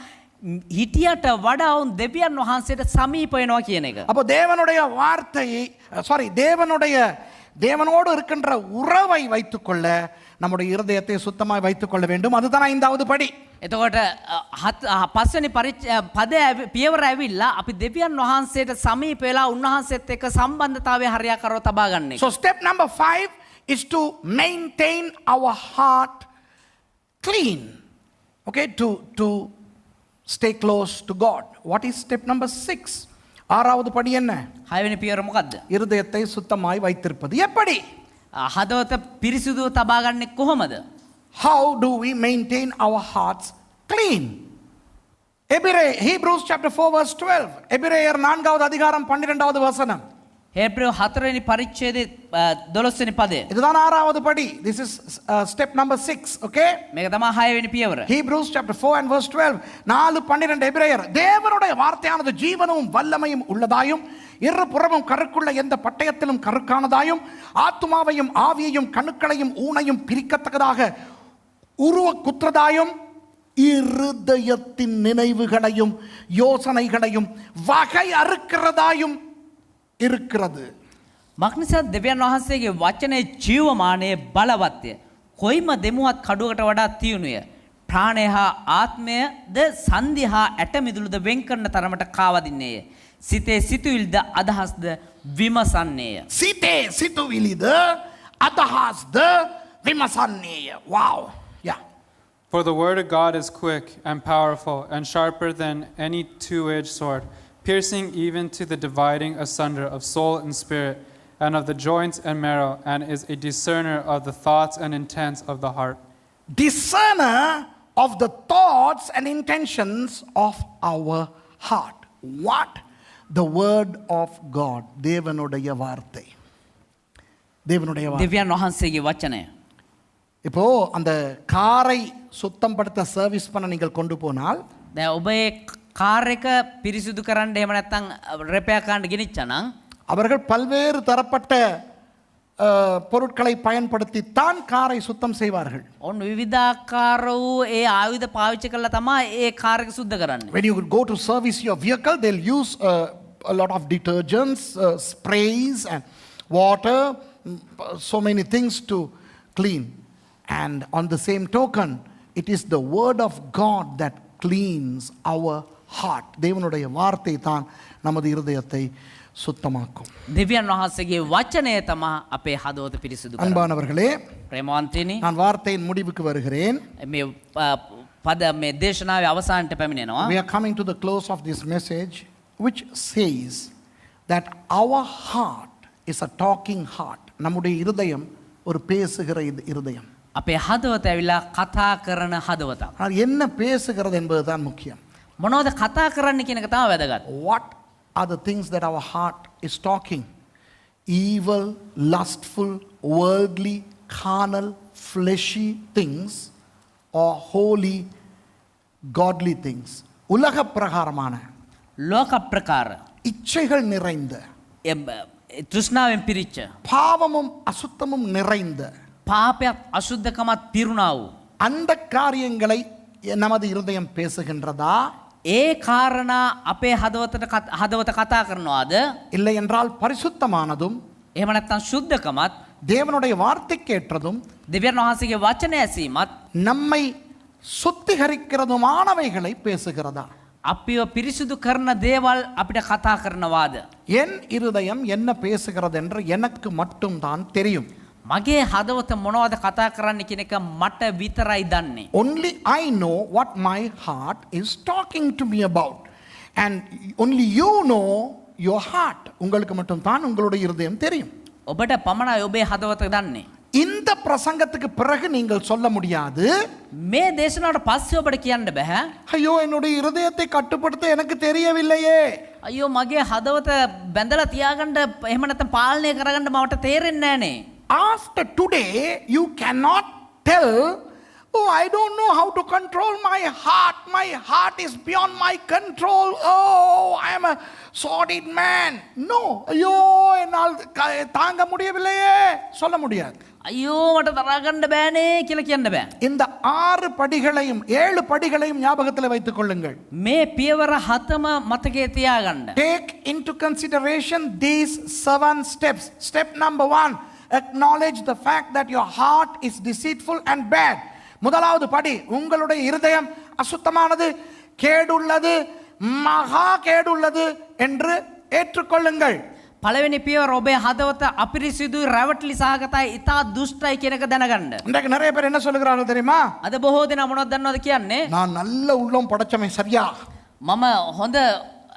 හිටියට වඩා උන් දෙවියන් වහන්සේට සමීප වෙනවා කියන එක. அப்போ தேவனுடைய வார்த்தையை தேவனோடு இருக்கின்ற உறவை வைத்துக்கொள்ள நம்முடைய இருதயத்தை சுத்தமாய் வைத்துக் கொள்ள வேண்டும். அதுதான் 5வது படி. එතකොට පස්වෙනි පදය පියවර ඇවිල්ලා අපි දෙවියන් වහන්සේට සමීප වෙලා උන්වහන්සේත් එක්ක සම්බන්ධතාවය හරියාකාරව තබා ගන්න එක. So step number 5 is to maintain our heart clean. Okay, to stay close to God. What is step number 6? 6வது படி என்ன? 6වෙනි පියවර මොකද්ද? இருதயத்தை சுத்தமாய் வைத்திருப்பது. எப்படி? හදවත පිරිසිදුව තබා ගන්නේ කොහොමද? How do we maintain our hearts clean? Hebrews chapter 4 verse 12. எபிரேயர் 4வது அதிகாரம் 12வது வசனம். හේබ්‍රேව 4 වෙනි පරිච්ඡේදයේ 12 වෙනි පදය. இதுதான் 6வது படி. This is step number 6, okay? මේක තමයි 6 වෙනි පියවර. Hebrews chapter 4 and verse 12. 4:12 எபிரேயர். தேவனுடைய வார்த்தையானது ஜீவனும் வல்லமையும் உள்ளதாயும் இருபுறமும் கருக்குள்ள எந்த பட்டயத்திலும் கருக்கானதாயும் ஆத்துமாவையும் ஆவியையும் கணுக்களையும் ஊனையும் பிரிக்கத்தக்கதாக உருவ குற்றதாயும் இருதயத்தின் நினைவுகளையும் யோசனைகளையும் வகை அறுக்கிறதாயும் இருக்கிறது. මක්නිසා දෙවියන් වහන්සේගේ වචනේ ජීවමානයේ බලවත්ය. කොයිම දෙමුවත් කඩුවකට වඩා තියුණුය. ප්‍රාණය හා ආත්මයද සන්ධි හා ඇටමිදුළුද වෙන් කරන තරමට කාවදින්නේය. සිතේ සිතුවිලිද අදහස්ද විමසන්නේය. සිතේ සිතුවිලිද අදහස්ද විමසන්නේය. Wow. Yeah. For the word of God is quick and powerful and sharper than any two-edged sword, piercing even to the dividing asunder of soul and spirit and of the joints and marrow, and is a discerner of the thoughts and intents of the heart. Discerner of the thoughts and intentions of our heart. What? The word of God. தேவனுடைய வார்த்தை. தேவனுடைய வார்த்தை. දෙවියන් වහන්සේගේ වචනය. இப்போ அந்த காரை சுத்தம் படுத்த சர்வீஸ் பண்ண நீங்கள் கொண்டு போனால் දැන් ඔබ ඒ කාර් එක පිරිසිදු කරන්න එහෙම නැත්නම් රිපෙයාර් කරන්න ගෙනිච්චා නම් அவர்கள் பல்வேறு தரப்பட்ட பொருட்களை பயன்படுத்தித்தான் காரை சுத்தம் செய்வார்கள். ඔන්න විවිධාකාර වූ ඒ ආයුධ පාවිච්චි කරලා තමයි ඒ කාර් එක සුද්ධ කරන්නේ. When you go to service your vehicle, they'll use a lot of detergents, sprays and water, so many things to clean. And on the same token, it is the word of God that cleans our heart. தேவனுடைய வார்த்தை தான் நமது இருதயத்தை சுத்தமாக்கும். දෙවියන් වහන්සේගේ වචනය තමයි අපේ හදවත පිරිසිදු කරන්නේ. அன்பானவர்களே, ප්‍රේමවන්තයනි, நான் வார்த்தையின் முடிவுக்கு வருகிறேன். මේ පද මේ දේශනාවේ අවසානට පැමිණෙනවා. We are coming to the close of this message, which says that our heart is a talking heart. நம்முடைய இருதயம் ஒரு பேசுகிற இருதயம். අපේ හදවත ඇවිල්ලා කතා කරන හදවතක්. ஆனால் என்ன பேசுகிறது என்பதுதான் முக்கியம். මොනවද කතා කරන්න කියන එක තමයි වැදගත්. What are the things that our heart is talking? Evil, lustful, worldly, carnal, fleshy things or holy, godly things? உலக பிரகாரமான ලෝක ප්‍රකාර இச்சைகள் நிறைந்த තෘෂ්ණාවෙන් පිරිච්ච பாவமும் அசுத்தமும் நிறைந்த පාපයත් අශුද්ධකමත් පිරුණා වූ அந்த காரியங்களை நமது இருதயம் பேசுகின்றதா? ඒ කාරණා අපේ හදවත කතා කරනවාද? இல்லை என்றால் பரிசுத்தமானதும் එහෙම නැත්නම් සුද්ධකමත් தேவனுடைய வார்த்தைக்கேற்றதும் දෙවියන් වහන්සේගේ වචනය ඇසීමත් நம்மை சுத்திகரிக்கிறதுமானவைகளை பேசுகிறதா? අපිව පිරිසිදු කරන දේවල් අපිට කතා කරනවාද? என் இருதயம் என்ன பேசுகிறது என்று எனக்கு மட்டும் தான் தெரியும். මගේ හදවත මොනවද කතා කරන්න කියන එක මට විතරයි දන්නේ. Only I know what my heart is talking to me about. And only you know your heart. உங்களுக்கு மட்டும் தான் உங்களுடைய இருதயம் தெரியும். ඔබට පමණයි ඔබේ හදවත දන්නේ. இந்த பிரசங்கத்துக்கு பிறகு நீங்கள் சொல்ல முடியாது, මේ දේශනාවට පස්සේ ඔබට කියන්න බෑ. ஐயோ என்னுடைய இருதயத்தை கட்டுப்படுத்த எனக்கு தெரியவில்லையே. අයියෝ මගේ හදවත බැඳලා තියාගන්න එහෙම නැත්නම් පාලනය කරගන්න මට තේරෙන්නේ නැහනේ. After today, you cannot tell, oh, I don't know how to control my heart. My heart is beyond my control. Oh, I am a sordid man. No. ஐயோ என்னால் தாங்க முடியவில்லையே சொல்ல முடியாது. අයියෝ මට තරහ ගන්න බෑනේ කියලා කියන්න බෑ. இந்த 6 படிகளையும் 7 படிகளையும் ஞாபகத்தில் வைத்துக் கொள்ளுங்கள். මේ පියවර 7ම මතකයේ තියාගන්න. Take into consideration these 7 steps. Step number 1, acknowledge the fact that your heart is deceitful and bad. முதலாவது படி, உங்களுடைய இருதயம் அசுத்தமானது, கேடுள்ளது, மகா கேடுள்ளது என்று ஏற்றுக்கொள்ளுங்கள். පළවෙනි පියවර ඔබේ හදවත අපිරිසිදුයි, රැවටිලි සහගතයි, ඉතා දුෂ්ටයි කියන එක දැනගන්න. இன்றைக்கு நிறைய பேர் என்ன சொல்லுகிறார்கள் தெரியுமா? අද බොහෝ දෙනා මොනවද දන්නවද කියන්නේ? நான் நல்ல உள்ளம் படைச்சவன் சரியா, මම හොඳ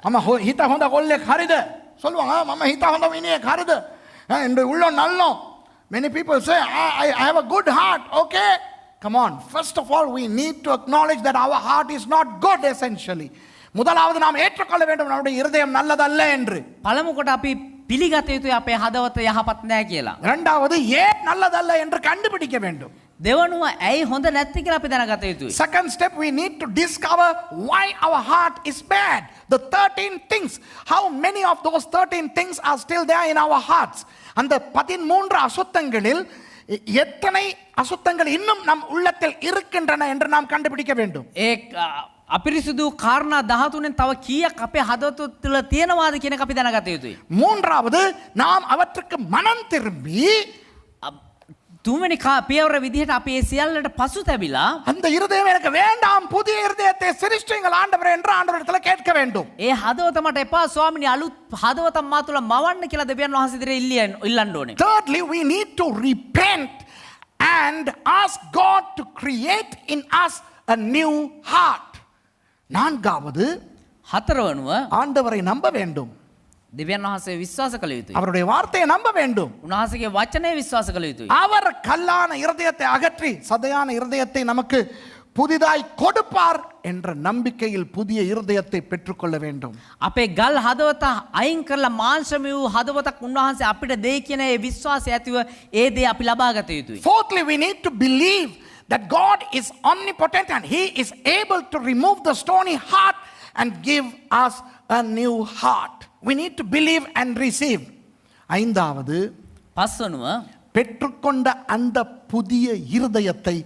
ஆமா ஹித ஹொந்த கொல்லேக் ஹரிது சொல்லுவாங்க. மாமா ஹித ஹொந்த வினியேக் ஹரிது, இந்த உள்ளம் நல்லம். Many people say I have a good heart. Okay, come on, first of all we need to acknowledge that our heart is not good. Essentially முதலாவது நாம் ஏற்றுக்கொள்ள வேண்டும் நம்முடைய இருதயம் நல்லதல்ல என்று. පළමු කොට අපි පිළිගත යුතුයි අපේ හදවත යහපත් නැහැ කියලා. இரண்டாவது ஏன் நல்லதல்ல என்று கண்டுபிடிக்க வேண்டும். දෙවනුව ඇයි හොඳ නැති කියලා අපි දැනගත යුතුයි. Second step, we need to discover why our heart is bad. The 13 things, how many of those 13 things are still there in our hearts? அந்த 13 அசுத்தங்களில் எத்தனை அசுத்தங்கள் இன்னும் நம் உள்ளத்தில் இருக்கின்றன என்று நாம் கண்டுபிடிக்க வேண்டும். ඒ අපිරිසිදු කාරණා 13න් තව කීයක් අපේ හදවත තුළ තියෙනවාද කියන එක අපි දැනගත යුතුයි. மூன்றாவது, நாம் அவற்றுக்கு மனம் திரும்பி තුන්වෙනි පියවර විදිහට අපි ඒ සියල්ලට පසුතැවිලා அந்த இருதயம் எனக்கு வேண்டாம், புதிய இருதயத்தை சிருஷ்டிங்கள் ஆண்டவரே என்று ஆண்டவரிடத்தில் கேட்க வேண்டும். ඒ හදවත මට එපා ස්වාමිනී, අලුත් හදවතක් මා තුළ මවන්න කියලා දෙවියන් වහන්සේ ඉදිරියේ ඉල්ලන්න ඕනේ. Thirdly, we need to repent and ask God to create in us a new heart. நான்காவது, හතරවනුව ஆண்டவரை நம்ப வேண்டும். දෙවියන් වහන්සේ විශ්වාස කළ යුතුයි. அவருடைய வார்த்தையை நம்ப வேண்டும். උන්වහන්සේගේ වචනය විශ්වාස කළ යුතුයි. அவர் கல்லான இருதயத்தை அகற்றி சதையான இருதயத்தை நமக்கு புதிதாய் கொடுப்பார் என்ற நம்பிக்கையில் புதிய இருதயத்தை பெற்றுக்கொள்ள வேண்டும். අපේ ගල් හදවත අයින් කරලා මාංශමය වූ හදවතක් උන්වහන්සේ අපිට දෙයි කියන ඒ විශ්වාසය ඇතිව ඒ දේ අපි ලබා ගත යුතුයි. Fourthly, we need to believe that God is omnipotent and He is able to remove the stony heart and give us a new heart. We need to believe and receive. ஐந்தாவது, පස්වනුව பெற்றுக்கொண்ட அந்த புதிய இருதயத்தை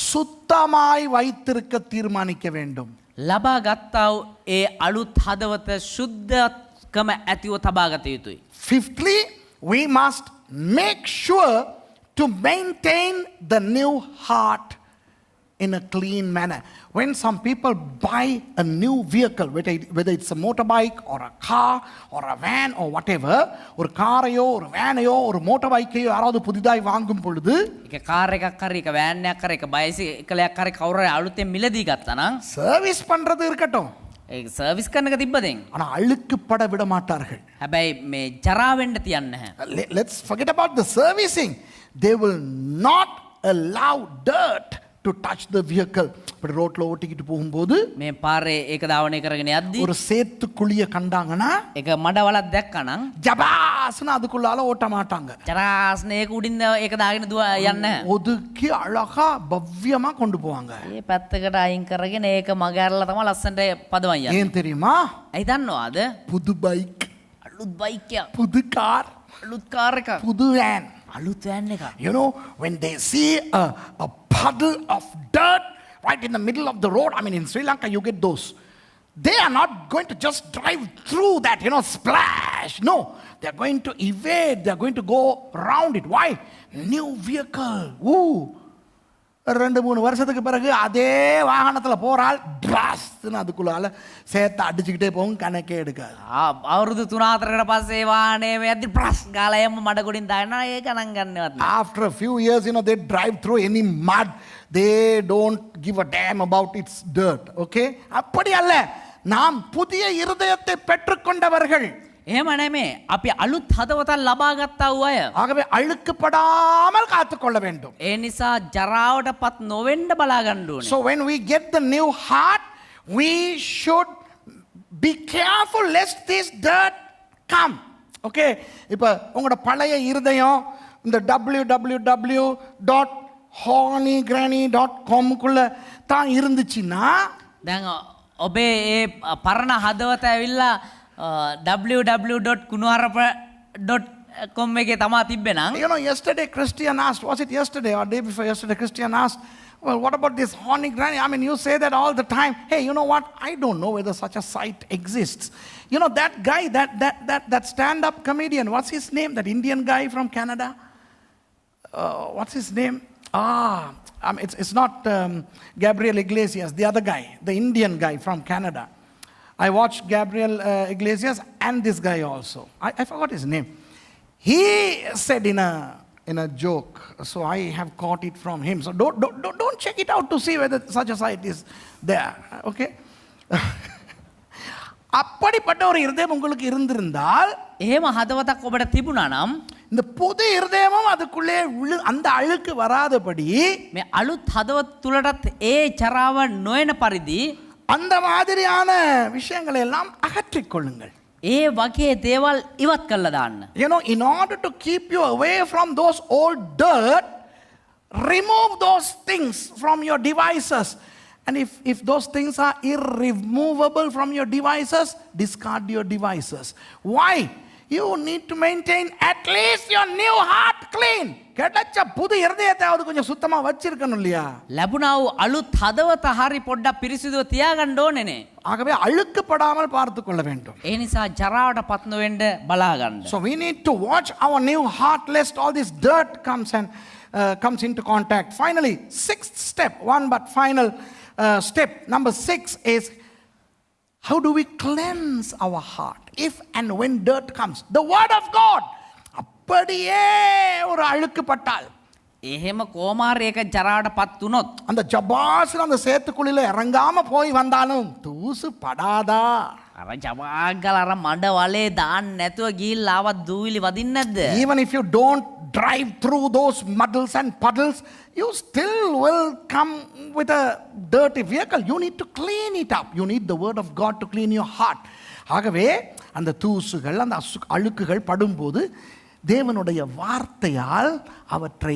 சுத்தமாய் வைத்திருக்க தீர்மானிக்க வேண்டும். ලබා ගත්තා වූ ඒ අලුත් හදවත ශුද්ධකම ඇතිව තබා ගත යුතුයි. Fifthly, we must make sure to maintain the new heart in a clean manner. When some people buy a new vehicle, whether it's a motorbike or a car or a van or whatever, ஒரு காரையோ ஒரு வேனையோ ஒரு மோட்டர்பைக்கையோ யாராவது புதிதாய் வாங்கும் பொழுது, එක car එකක් හරි එක වෑන් එකක් හරි එක බයිසිකලයක් හරි කවුරු හරි අලුතෙන් මිලදී ගත්තා නම් சர்வீஸ் பண்றது இருக்கட்டும், ඒක සර්විස් කරන එක තිබ්බදෙන්. ஆனா அழுக்குப்பட விட மாட்டார்கள். හැබැයි මේ ජරා වෙන්න තියන්නේ නැහැ. Let's forget about the servicing. They will not allow dirt to touch the vehicle. இப்படி ரோட்ல ஓட்டிக்கிட்டு போகும்போது මේ පාරේ ඒක ධාවනය කරගෙන යද්දී ஒரு சேத்து குழிய கண்டாங்கன்னா ඒක මඩවලක් දැක්කනම් ஜபாஸ்னு அதுக்குள்ளால ஓட்ட மாட்டாங்க. ජරාස්නේ ඒක උඩින් ඒක දාගෙන යන්නේ නැහැ. ஒதுக்கி அழகா பவ்யமா கொண்டு போவாங்க. ඒ පැත්තකට අයින් කරගෙන ඒක මග ඇරලා තමයි ලස්සනට පදවන් යන්නේ. ஏன் தெரியுமா? ඇයි දන්නවද? புது பைக், අලුත් බයික් එක, புது கார், අලුත් කාර් එක, புது வேன். අලුත් වෑන් එක. You know, when they see a puddle of dirt right in the middle of the road, I mean in Sri Lanka you get those. They are not going to just drive through that, splash. No, they are going to evade, they are going to go around it. Why? New vehicle. Ooh. 2-3 வருஷத்துக்கு பிறகு அதே வாகனத்தில் போறால் ட்ராஸ்ன்னு அதுக்குள்ளால சேர்த்து அடிச்சுக்கிட்டே போகும், கணக்கே எடுக்காது. අවුරුදු 3-4කට පස්සේ වාහනේ යද්දි ප්‍රස් ගාලා යම මඩ ගොඩින් දානවා ඒක නම් ගන්නවත් නෑ. After a few years, they drive through any mud. They don't give a damn about its dirt. Okay? அப்படி அல்ல, நாம் புதிய இருதயத்தை பெற்றுக்கொண்டவர்கள். එහෙම නෙමෙයි. අපි අලුත් හදවතක් ලබා ගත්තා වූ අය. ஆகவே அழுக்குப்படாமல் காத்துக்கொள்ள வேண்டும். ඒ නිසා ජරාවටපත් නොවෙන්න බලා ගන්න ඕනේ. So when we get the new heart, we should be careful lest this dirt come. Okay? இப்போ உங்களோட பழைய இருதயம் இந்த www.honeygranny.com குள்ள தான் இருந்துச்சுன்னா, දැන් ඔබේ ඒ පරණ හදවත ඇවිල්ලා www.kunuharapa.com එකේ තමා තිබ්බේ නම්, yesterday Christian asked, was it yesterday or day before yesterday, Christian asked, well, what about this Honey Granny? I mean, you say that all the time. Hey, you know what? I don't know whether such a site exists. That guy, that stand-up comedian, what's his name? That Indian guy from Canada? what's his name? It's not Gabriel Iglesias, the other guy, the Indian guy from Canada. I watched Gabriel Iglesias and this guy also. I forgot his name. He said in a joke, so I have caught it from him. So don't check it out to see whether such a site is there. Okay? அப்படிப்பட்ட ஒரு இருதயம் உங்களுக்கு இருந்திருந்தால், එහෙම හදවතක් ඔබට තිබුණා නම් இந்த புது இருதயமும் அதுக்குள்ளே அந்த அழுக்கு வராதபடி මේ අලුත් හදවත තුලටත් ඒ චරාව නොයන පරිදි அந்த மாதிரியான விஷயங்களை எல்லாம் அகற்றிக் கொள்ளுங்கள். ඒ වගේ දේවල් ඉවත් කළා දාන්න. You know, in order to keep you away from those old dirt, remove those things from your devices. And if those things are irremovable from your devices, discard your devices. Why? You need to maintain at least your new heart clean. கிடைச்ச புது இருதயத்தையாவது கொஞ்சம் சுத்தமா வச்சிருக்கணும் இல்லையா? ලැබුණා වූ අලුත් හදවත හරි පොඩ්ඩක් පිරිසිදුව තියාගන්න ඕනේනේ. ஆகவே அழுக்குப்படாமல் பார்த்துக் கொள்ள வேண்டும். ඒ නිසා ජරාවට පත් නොවෙන්න බලා ගන්න. So we need to watch our new heart lest all this dirt comes into contact. Finally, sixth step, one but final step, number 6 is, how do we cleanse our heart if and when dirt comes? The word of God. அப்படியே ஒரு அழுக்குப்பட்டால், එහෙම කොමාරේ එක ජරාවට පත් වුණොත් அந்த ஜபாஸ்ல அந்த சேத்துக்குழியில இறங்காம போய் வந்தாலும் தூசு படாதா? අර ජවාගල අර මඩ වලේ දාන්න නැතුව ගිහිල්ලා ආවත් දූවිලි වදින්නේ නැද්ද? Even if you don't drive through those muddles and puddles, you still will come with a dirty vehicle. You need to clean it up. You need the word of God to clean your heart. ஆகவே அந்த தூசுகள் அந்த அழுக்குகள் படும்போது தேவனுடைய வார்த்தையால் அவற்றை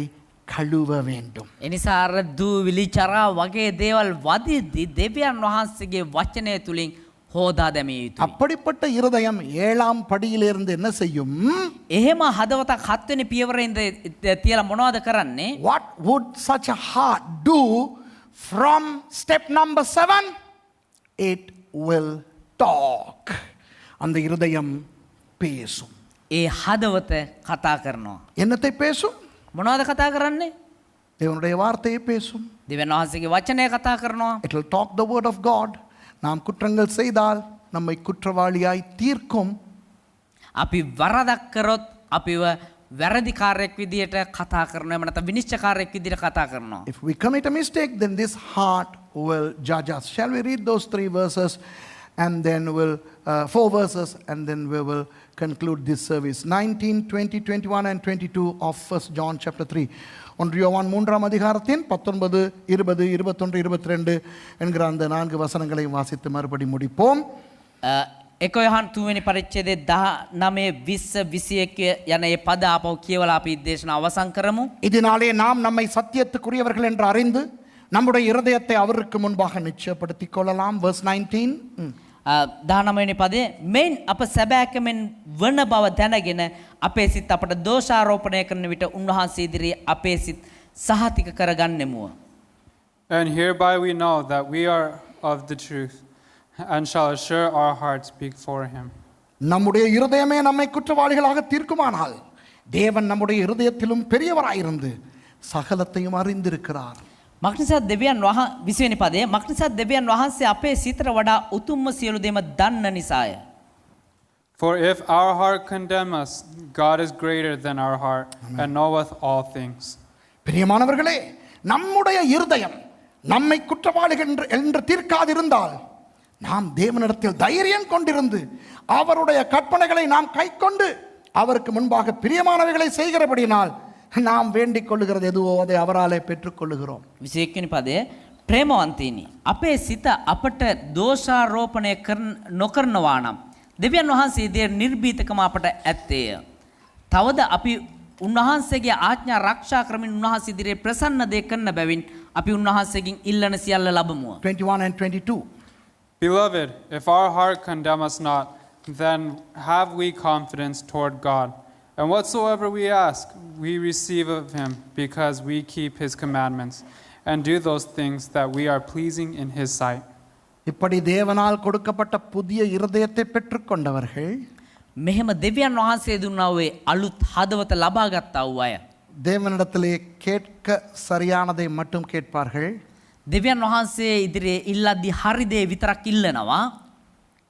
கழுவ வேண்டும். එනිසා අර දූවිලි චරා වගේ දේවල් වදිද්දි දෙවියන් වහන්සේගේ වචනය තුලින් හෝදා දැමිය යුතුයි. அப்படிப்பட்ட இருதயம் 7ஆம் படியிலிருந்து என்ன செய்யும்? එහෙම හදවතක් 7 වෙනි පියවරේ ඉඳ තියලා මොනවද කරන්නේ? What would such a heart do from step number 7? It will talk. அந்த இருதயம் பேசும். ඒ හදවත කතා කරනවා. என்னத்தை பேசும்? මොනවද කතා කරන්නේ? தேவனுடைய வார்த்தையை பேசும். දෙවියන් වහන්සේගේ වචනය කතා කරනවා. It will talk the word of God. நாம் குற்றங்கள் செய்தால் நம்மை குற்றவாளியாய் தீர்க்கும். අපි වරදක් කරොත් අපිව වැරදිකාරයෙක් විදියට කතා කරනවා. එහෙම නැත්නම් විනිශ්චයකාරයෙක් විදියට කතා කරනවා. If we commit a mistake, then this heart will judge us. Shall we read those 3 verses and then we'll 4 verses and then we will conclude this service. 19, 20, 21 and 22 of 1 John chapter 3. 1 யோவான் 3ஆம் அதிகாரத்தின் 19, 20, 21, 22 என்கிற அந்த 4 வசனங்களையும் வாசித்து மறுபடி முடிப்போம். එක යොහන් 3 වෙනි පරිච්ඡේදයේ 19 20 21 යන මේ පද ආපහු කියවලා අපි දේශන අවසන් කරමු. இதனாலே நாம் நம்மை சத்தியத்துக்குரியவர்கள் என்று அறிந்து நம்முடைய இருதயத்தை அவருக்கு முன்பாக நிச்சயப்படுத்திக் கொள்ளலாம். verse 19. 19 වෙනි පදේ මෙන් අප සැබෑකමෙන් වන බව දැනගෙන අපේ සිත් අපට දෝෂාරෝපණය කරන විට උන්වහන්සේ ඉදිරියේ අපේ සිත් සහතික කරගන්නෙමුව. And hereby we know that we are of the truth and shall assure our hearts before him. நம்முடைய இருதயமே நம்மை குற்றவாளிகளாக தீர்க்குமானால் தேவன் நம்முடைய இருதயத்திலும் பெரியவராயிருந்து சகலத்தையும் அறிந்திருக்கிறார். මක්නිසා දෙවියන් 20 වෙනි පදේ මක්නිසා දෙවියන් වහන්සේ අපේ සිතට වඩා උතුම්ම සියලු දේම දන්න නිසාය. For if our heart condemn us, God is greater than our heart and knoweth all things. பிரியமானவர்களே, நம்முடைய இருதயம் நம்மை குற்றவாளிகள் என்று தீர்க்காதிருந்தால் நாம் தேவனிடத்தில் தைரியம் கொண்டிருந்து அவருடைய கற்பனைகளை நாம் கைக்கொண்டு அவருக்கு முன்பாக பிரியமானவைகளை செய்கிறபடியினால் நாம் வேண்டிக் கொள்ளுகிறது எதுவோ அதை அவராலே பெற்றுக்கொள்ளுகிறோம். 21 වෙනි පදේ ප්‍රේමවන්තීනි අපේ සිත අපට දෝෂාරෝපණය නොකරනවා නම් දෙවියන් වහන්සේ ඉදිරියේ නිර්භීතකම අපට ඇත්තේය. තවද අපි උන්වහන්සේගේ ආඥා ආරක්ෂා කරමින් උන්වහන්සේ ඉදිරියේ ප්‍රසන්න දේ කරන බැවින් අපි උන්වහන්සේගෙන් ඉල්ලන සියල්ල ලබමු. 21 and 22. Beloved, if our heart condemn us not, then have we confidence toward God. And whatsoever we ask, we receive of him, because we keep his commandments and do those things that we are pleasing in his sight. இப்படி தேவனால் கொடுக்கப்பட்ட புதிய இருதயத்தை பெற்றுக்கொண்டவர்கள் මෙහෙම දෙවියන් වහන්සේ දුන්නා වූ අලුත් හදවත ලබා ගත්තා වූ අය தேவனிடத்திலே கேட்க சரியானதை மட்டும் கேட்பார்கள். දෙවියන් වහන්සේ ඉදිරියේ ඉල්ලද්දි හරි දේ විතරක් ඉල්ලනවා.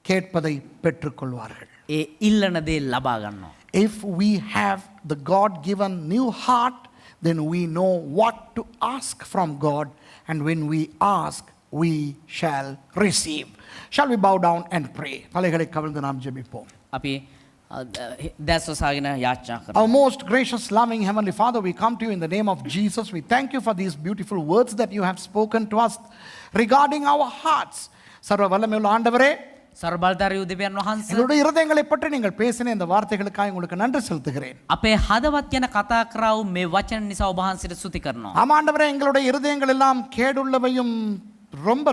கேட்பதை பெற்றுக்கொள்வார்கள். ඒ ඉල්ලන දේ ලබා ගන්නවා. If we have the God given new heart, then we know what to ask from God, and when we ask, we shall receive. Shall we bow down and pray? தலைகளை கவிழ்ந்து நாம் ஜெபிப்போம். අපි දැස් ඔසාගෙන යාච්ඡා කරමු. Our most gracious, loving Heavenly Father, we come to you in the name of Jesus. We thank you for these beautiful words that you have spoken to us regarding our hearts. சர்வ வல்லமையுள்ள ஆண்டவரே, සර්බල්ධාරී දෙවියන් වහන්සේ, எங்களுடைய இருதயங்களை பற்றி நீங்கள் பேசின இந்த வார்த்தைகளுக்காக உங்களுக்கு நன்றி செலுத்துகிறேன். අපේ හදවත් ගැන කතා කරා වූ මේ වචන නිසා ඔබ වහන්සේට ස්තුති කරනවා. ஆமா ஆண்டவரே, எங்களுடைய இருதயங்கள் எல்லாம் கேடுள்ளவையும் ரொம்ப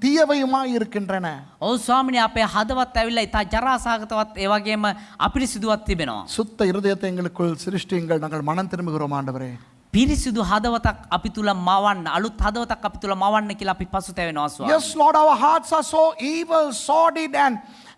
தீயவையுமாய் இருக்கின்றன. ඔව් ස්වාමිනේ, අපේ හදවත් ඇවිල්ලා ඉතා ජරාසහගතවත් ඒ වගේම අපිරිසිදුවත් තිබෙනවා. சுத்த இருதயத்தை எங்களுக்குள் சிருஷ்டியுங்கள், நாங்கள் மனம் திரும்புகிறோம் ஆண்டவரே. පිරිසිදු හදවතක් අපි තුල මවන්න, අලුත් හදවතක් අපි තුල මවන්න කියලා අපි පසුතැවෙනවා ස්වාමී. Yes, Lord, our hearts are so evil, sordid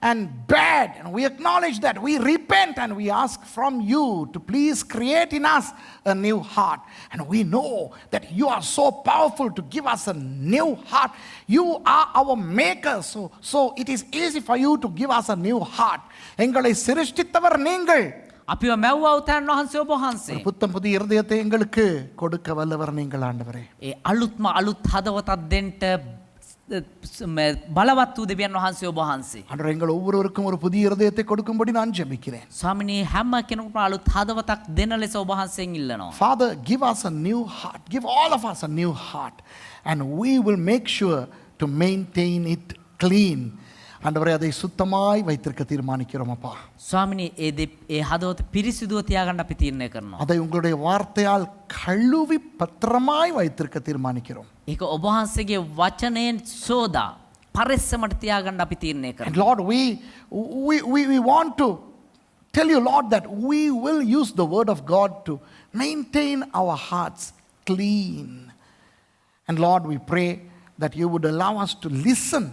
and bad, and we acknowledge that. We repent and we ask from you to please create in us a new heart. And we know that you are so powerful to give us a new heart. You are our maker, so it is easy for you to give us a new heart. எங்களை சிருஷ்டித்தவர் நீங்கள். අපිව මැව්වා උතන් වහන්සේ ඔබ වහන්සේ. புத்தம் புதிய இருதயத்தை எங்களுக்கு கொடுக்க வல்லவர் நீங்கள் ஆண்டவரே. ඒ අලුත්ම අලුත් හදවතක් දෙන්න බලවත් වූ දෙවියන් වහන්සේ ඔබ වහන්සේ. ஆண்டவரே, எங்கள் ஒவ்வொருவருக்கும் ஒரு புதிய இருதயத்தை கொடுக்கும்படி நான் ஜெபிக்கிறேன். ස්වාමිනේ, හැම කෙනෙකුටම අලුත් හදවතක් දෙන ලෙස ඔබ වහන්සේගෙන් ඉල්ලනවා. Father, give us a new heart. Give all of us a new heart. And we will make sure to maintain it clean. ஆண்டவரே, அதை சுத்தமாய் வைத்திருக்க தீர்மானிக்கிறோம் அப்பா. ස්වාමිනේ, ඒ හදවත පිරිසිදුව තියාගන්න අපි තීරණය කරනවා. அதை உங்களுடைய வார்த்தையால் கழுவி பத்திரமாய் வைத்திருக்க தீர்மானிக்கிறோம். ඒක ඔබ වහන්සේගේ වචනයෙන් සෝදා පරිස්සමට තියාගන්න අපි තීරණය And කරනවා. Lord, we want to tell you, Lord, that we will use the word of God to maintain our hearts clean. And Lord, we pray that you would allow us to listen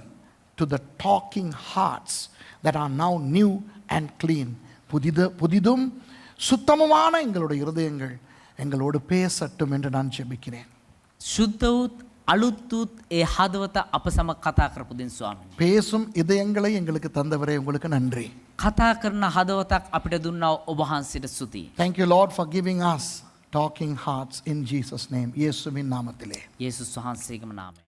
to the talking hearts that are now new and clean. புதிதும் சுத்தமுமான எங்களுடைய இருதயங்கள் எங்களோடு பேசட்டும் என்று நான் ஜெபிக்கிறேன். සුද්ධ වූත් අලුත් වූත් ඒ හදවත අප සමග කතා කරපු දින් ස්වාමීනි. பேசும் இதயங்களை எங்களுக்கு தந்தவரே, உங்களுக்கு நன்றி. කතා කරන හදවතක් අපිට දුන්නා ඔබ වහන්සේට ස්තුතියි. Thank you, Lord, for giving us talking hearts in Jesus' name. இயேசுவின் நாமத்திலே. යේසුස් වහන්සේගේම නාමයෙන්.